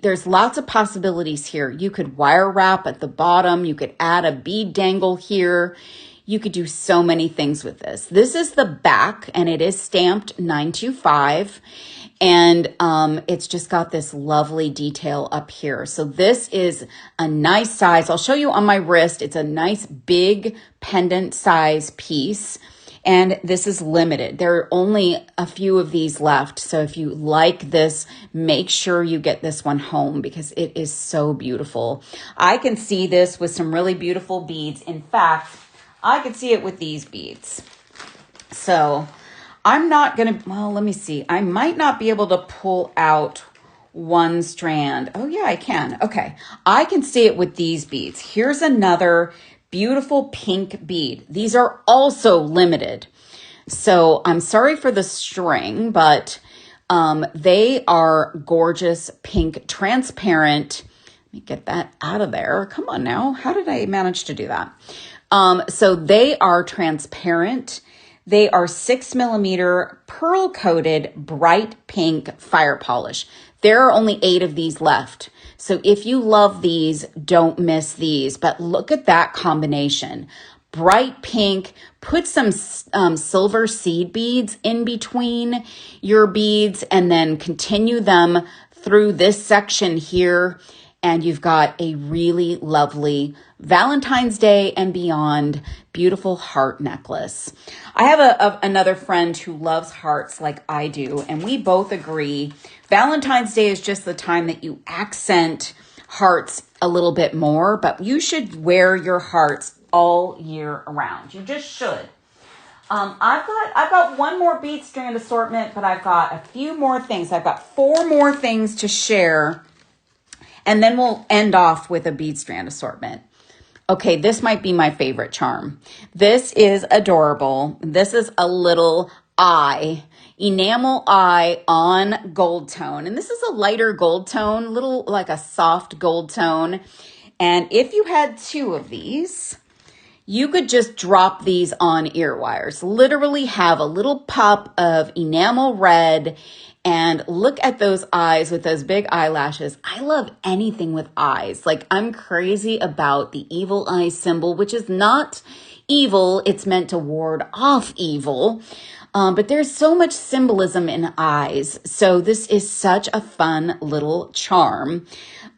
Speaker 1: there's lots of possibilities here. You could wire wrap at the bottom. You could add a bead dangle here. You could do so many things with this. This is the back, and it is stamped 925. And it's just got this lovely detail up here. So this is a nice size. I'll show you on my wrist. It's a nice big pendant size piece. And this is limited. There are only a few of these left. So if you like this, make sure you get this one home because it is so beautiful. I can see this with some really beautiful beads. In fact, I could see it with these beads. So I'm not going to, well, let me see. I might not be able to pull out one strand. Oh yeah, I can. Okay. I can see it with these beads. Here's another beautiful pink bead. These are also limited. So I'm sorry for the string, but they are gorgeous pink, transparent. Let me get that out of there. Come on now. How did I manage to do that? So they are transparent. They are 6mm pearl coated bright pink fire polish. There are only 8 of these left. So if you love these, don't miss these. But look at that combination. Bright pink, put some silver seed beads in between your beads and then continue them through this section here. And you've got a really lovely Valentine's Day and beyond beautiful heart necklace. I have another friend who loves hearts like I do, and we both agree Valentine's Day is just the time that you accent hearts a little bit more, but you should wear your hearts all year around. You just should. I've got one more bead strand assortment, but I've got a few more things. I've got 4 more things to share, and then we'll end off with a bead strand assortment. Okay, this might be my favorite charm. This is adorable. This is a little eye, enamel eye on gold tone. And this is a lighter gold tone, little like a soft gold tone. And if you had 2 of these, you could just drop these on ear wires. Literally have a little pop of enamel red. And look at those eyes with those big eyelashes. I love anything with eyes. Like I'm crazy about the evil eye symbol, which is not evil. It's meant to ward off evil. But there's so much symbolism in eyes. So this is such a fun little charm.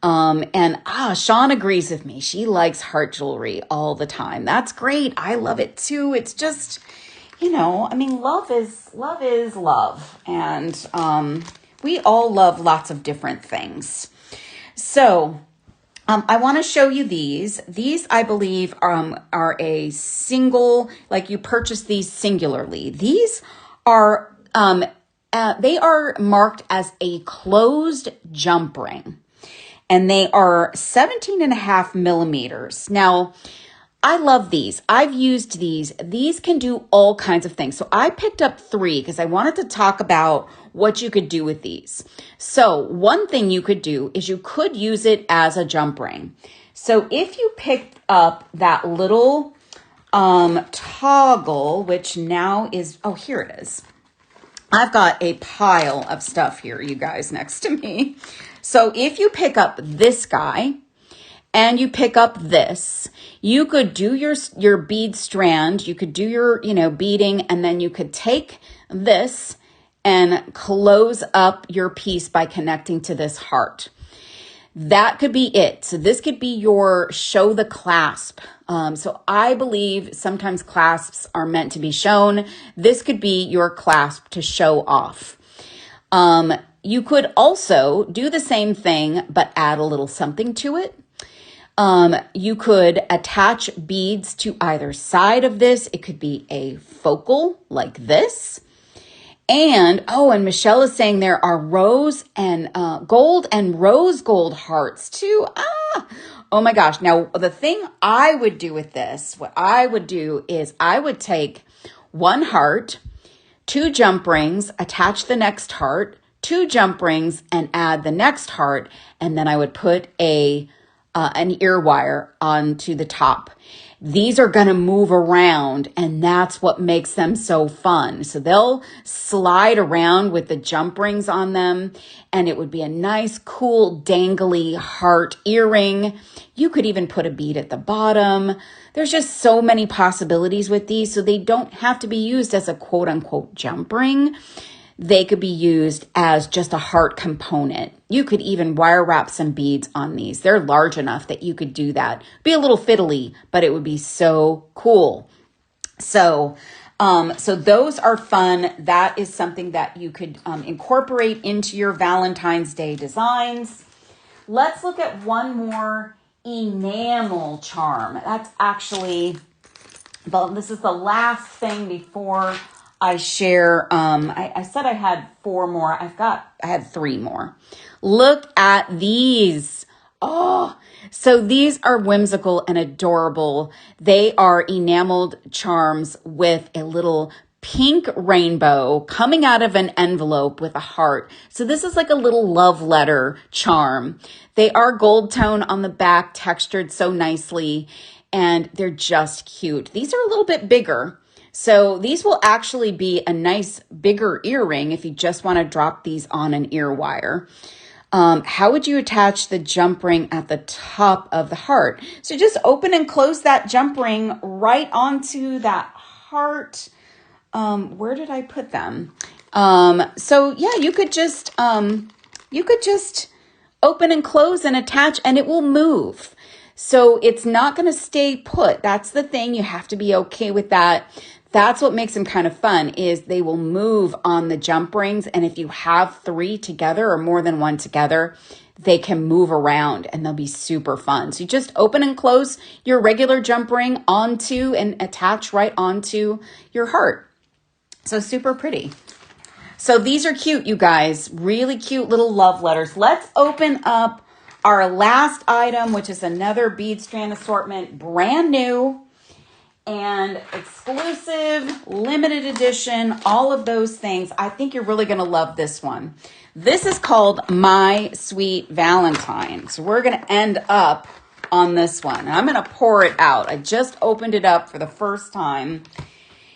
Speaker 1: Sean agrees with me. She likes heart jewelry all the time. That's great. I love it too. It's just, love is love. And we all love lots of different things. So I want to show you these. These, I believe, are a single, like you purchase these singularly. These are, they are marked as a closed jump ring, and they are 17.5 millimeters. Now, I love these. I've used these. These can do all kinds of things. So I picked up 3 because I wanted to talk about what you could do with these. So one thing you could do is you could use it as a jump ring. So if you picked up that little toggle, which now is, oh, here it is. I've got a pile of stuff here, you guys, next to me. So if you pick up this guy, and you pick up this, you could do your bead strand, you could do your, beading, and then you could take this and close up your piece by connecting to this heart. That could be it. So this could be your show the clasp. So I believe sometimes clasps are meant to be shown. This could be your clasp to show off. You could also do the same thing, but add a little something to it. You could attach beads to either side of this. It could be a focal like this. And Michelle is saying there are rose and gold and rose gold hearts too. Oh my gosh. Now, the thing I would do with this, what I would do is I would take one heart, 2 jump rings, attach the next heart, 2 jump rings, and add the next heart. And then I would put an ear wire onto the top. These are going to move around, and that's what makes them so fun. So they'll slide around with the jump rings on them, and it would be a nice, cool, dangly heart earring. You could even put a bead at the bottom. There's just so many possibilities with these, so they don't have to be used as a quote-unquote jump ring. They could be used as just a heart component. You could even wire wrap some beads on these. They're large enough that you could do that. Be a little fiddly, but it would be so cool. So those are fun. That is something that you could incorporate into your Valentine's Day designs. Let's look at one more enamel charm. That's actually, this is the last thing before I share, I said I had 4 more. I had 3 more. Look at these. Oh, so these are whimsical and adorable. They are enameled charms with a little pink rainbow coming out of an envelope with a heart. So this is like a little love letter charm. They are gold tone on the back, textured so nicely, and they're just cute. These are a little bit bigger. So these will actually be a nice bigger earring if you just want to drop these on an ear wire. How would you attach the jump ring at the top of the heart? So just open and close that jump ring right onto that heart. Where did I put them? So yeah, you could just open and close and attach, and it will move. So it's not going to stay put. That's the thing. You have to be okay with that. That's what makes them kind of fun, is they will move on the jump rings. And if you have 3 together or more than 1 together, they can move around and they'll be super fun. So you just open and close your regular jump ring onto and attach right onto your heart. So super pretty. So these are cute, you guys. Really cute little love letters. Let's open up our last item, which is another bead strand assortment, brand new and exclusive, limited edition, all of those things. I think you're really going to love this one. This is called My Sweet Valentine. So we're going to end up on this one. I'm going to pour it out. I just opened it up for the first time.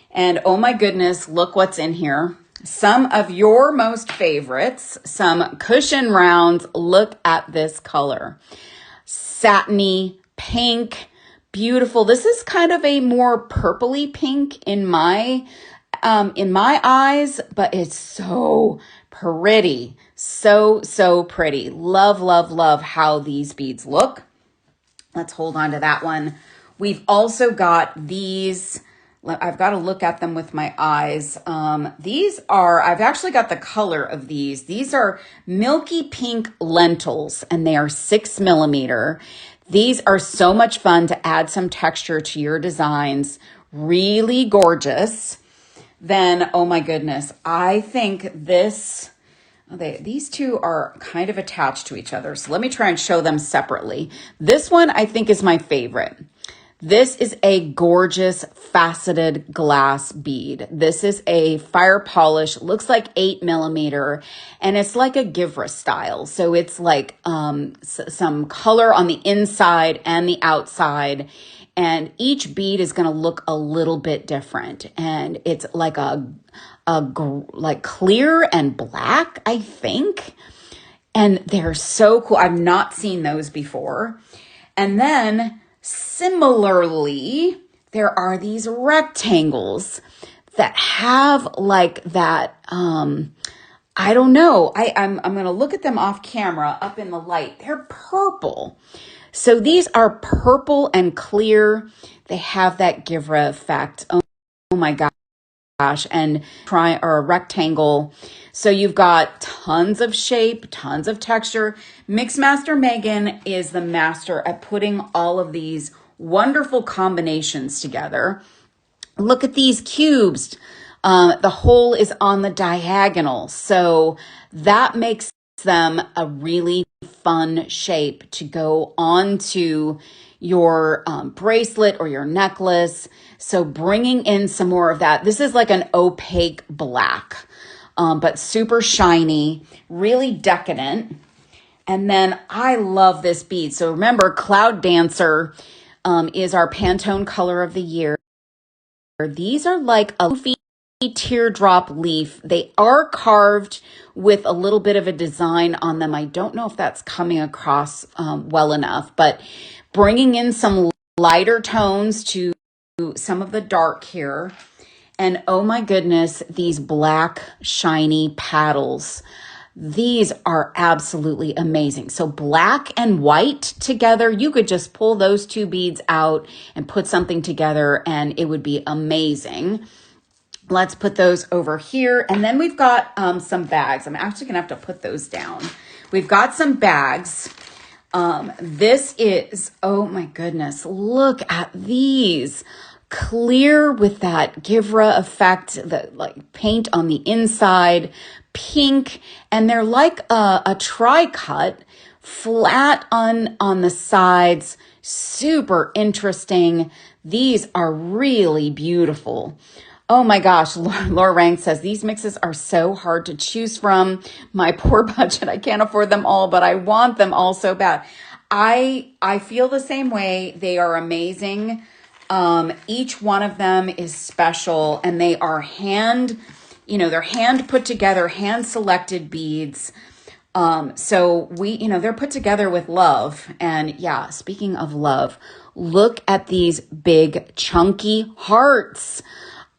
Speaker 1: And oh my goodness, look what's in here. Some of your most favorites, some cushion rounds. Look at this color. Satiny, pink, Beautiful. This is kind of a more purpley pink in my eyes, but it's so pretty. So pretty. Love, love, love how these beads look. Let's hold on to that one. We've also got these. I've got to look at them with my eyes. These are, I've actually got the color of these. These are milky pink lentils, and they are 6mm. These are so much fun to add some texture to your designs. Really gorgeous. Then, oh my goodness, I think these two are kind of attached to each other. So let me try and show them separately. This one I think is my favorite. This is a gorgeous faceted glass bead. This is a fire polish, looks like 8mm, and it's like a Givra style. So it's like some color on the inside and the outside. And each bead is going to look a little bit different. And it's like like clear and black, I think. And they're so cool. I've not seen those before. And then similarly, there are these rectangles that have like that, I don't know. I'm going to look at them off camera up in the light. They're purple. So these are purple and clear. They have that Givra effect. Oh my gosh. And or a rectangle. So you've got tons of shape, tons of texture. Mixmaster Megan is the master at putting all of these wonderful combinations together. Look at these cubes. The hole is on the diagonal. So that makes them a really fun shape to go onto your bracelet or your necklace. So bringing in some more of that. This is like an opaque black, but super shiny, really decadent. And then I love this bead. So remember, Cloud Dancer is our Pantone color of the year. These are like a leafy teardrop leaf. They are carved with a little bit of a design on them. I don't know if that's coming across well enough, but bringing in some lighter tones to some of the dark here. And oh my goodness, these black shiny paddles. These are absolutely amazing. So black and white together, you could just pull those two beads out and put something together and it would be amazing. Let's put those over here. And then we've got some bags. I'm actually gonna have to put those down. We've got some bags. This is, oh my goodness, look at these. Clear with that Givra effect, the like paint on the inside, pink, and they're like a tri-cut, flat on the sides, super interesting. These are really beautiful. Oh my gosh, Laura Rank says, these mixes are so hard to choose from. My poor budget, I can't afford them all, but I want them all so bad. I feel the same way. They are amazing. Each one of them is special and they are they're hand put together, hand selected beads. So they're put together with love. And yeah, speaking of love, look at these big chunky hearts.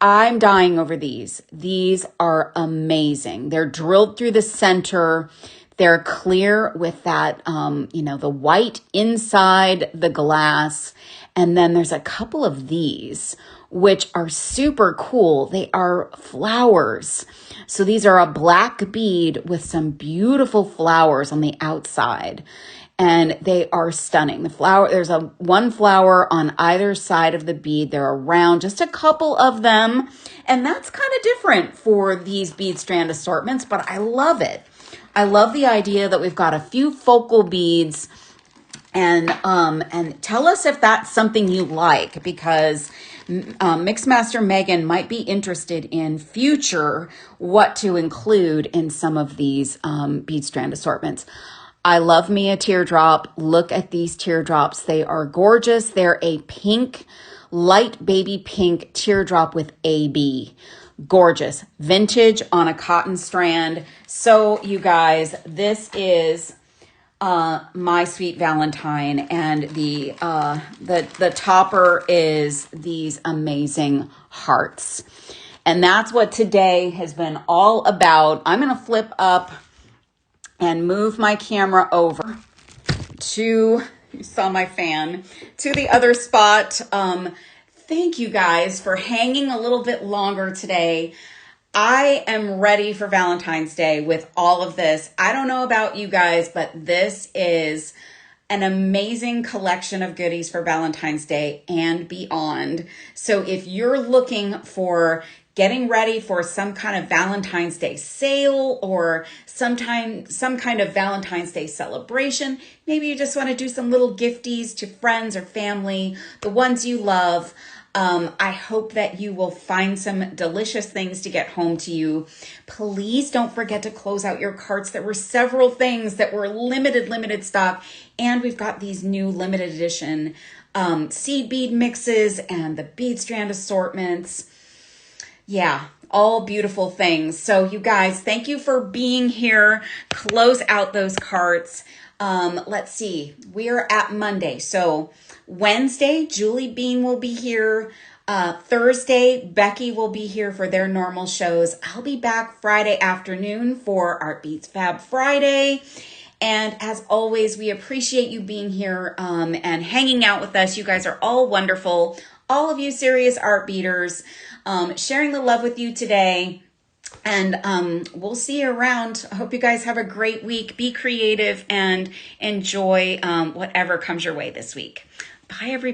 Speaker 1: I'm dying over these. These are amazing. They're drilled through the center. They're clear with that, the white inside the glass. And then there's a couple of these, which are super cool. They are flowers. So these are a black bead with some beautiful flowers on the outside. And they are stunning. There's one flower on either side of the bead. They're around, just a couple of them. And that's kind of different for these bead strand assortments, but I love it. I love the idea that we've got a few focal beads and tell us if that's something you like, because Mixmaster Megan might be interested in future what to include in some of these bead strand assortments. I love me a teardrop. Look at these teardrops. They are gorgeous. They're a pink, light baby pink teardrop with AB. Gorgeous. Vintage on a cotton strand. So you guys, this is My Sweet Valentine, and the topper is these amazing hearts. And that's what today has been all about. I'm going to flip up and move my camera over to, you saw my fan, to the other spot. Thank you guys for hanging a little bit longer today. I am ready for Valentine's Day with all of this. I don't know about you guys, but this is an amazing collection of goodies for Valentine's Day and beyond. So if you're looking for getting ready for some kind of Valentine's Day sale or some kind of Valentine's Day celebration, maybe you just want to do some little gifties to friends or family, the ones you love, I hope that you will find some delicious things to get home to you. Please don't forget to close out your carts. There were several things that were limited stock, and we've got these new limited edition seed bead mixes and the bead strand assortments. Yeah, all beautiful things. So you guys, thank you for being here. Close out those carts. Let's see, we're at Monday. So Wednesday, Julie Bean will be here. Thursday, Becky will be here for their normal shows. I'll be back Friday afternoon for Art Beats Fab Friday. And as always, we appreciate you being here and hanging out with us. You guys are all wonderful. All of you serious art beaters, sharing the love with you today. And we'll see you around. I hope you guys have a great week. Be creative and enjoy whatever comes your way this week. Bye, everybody.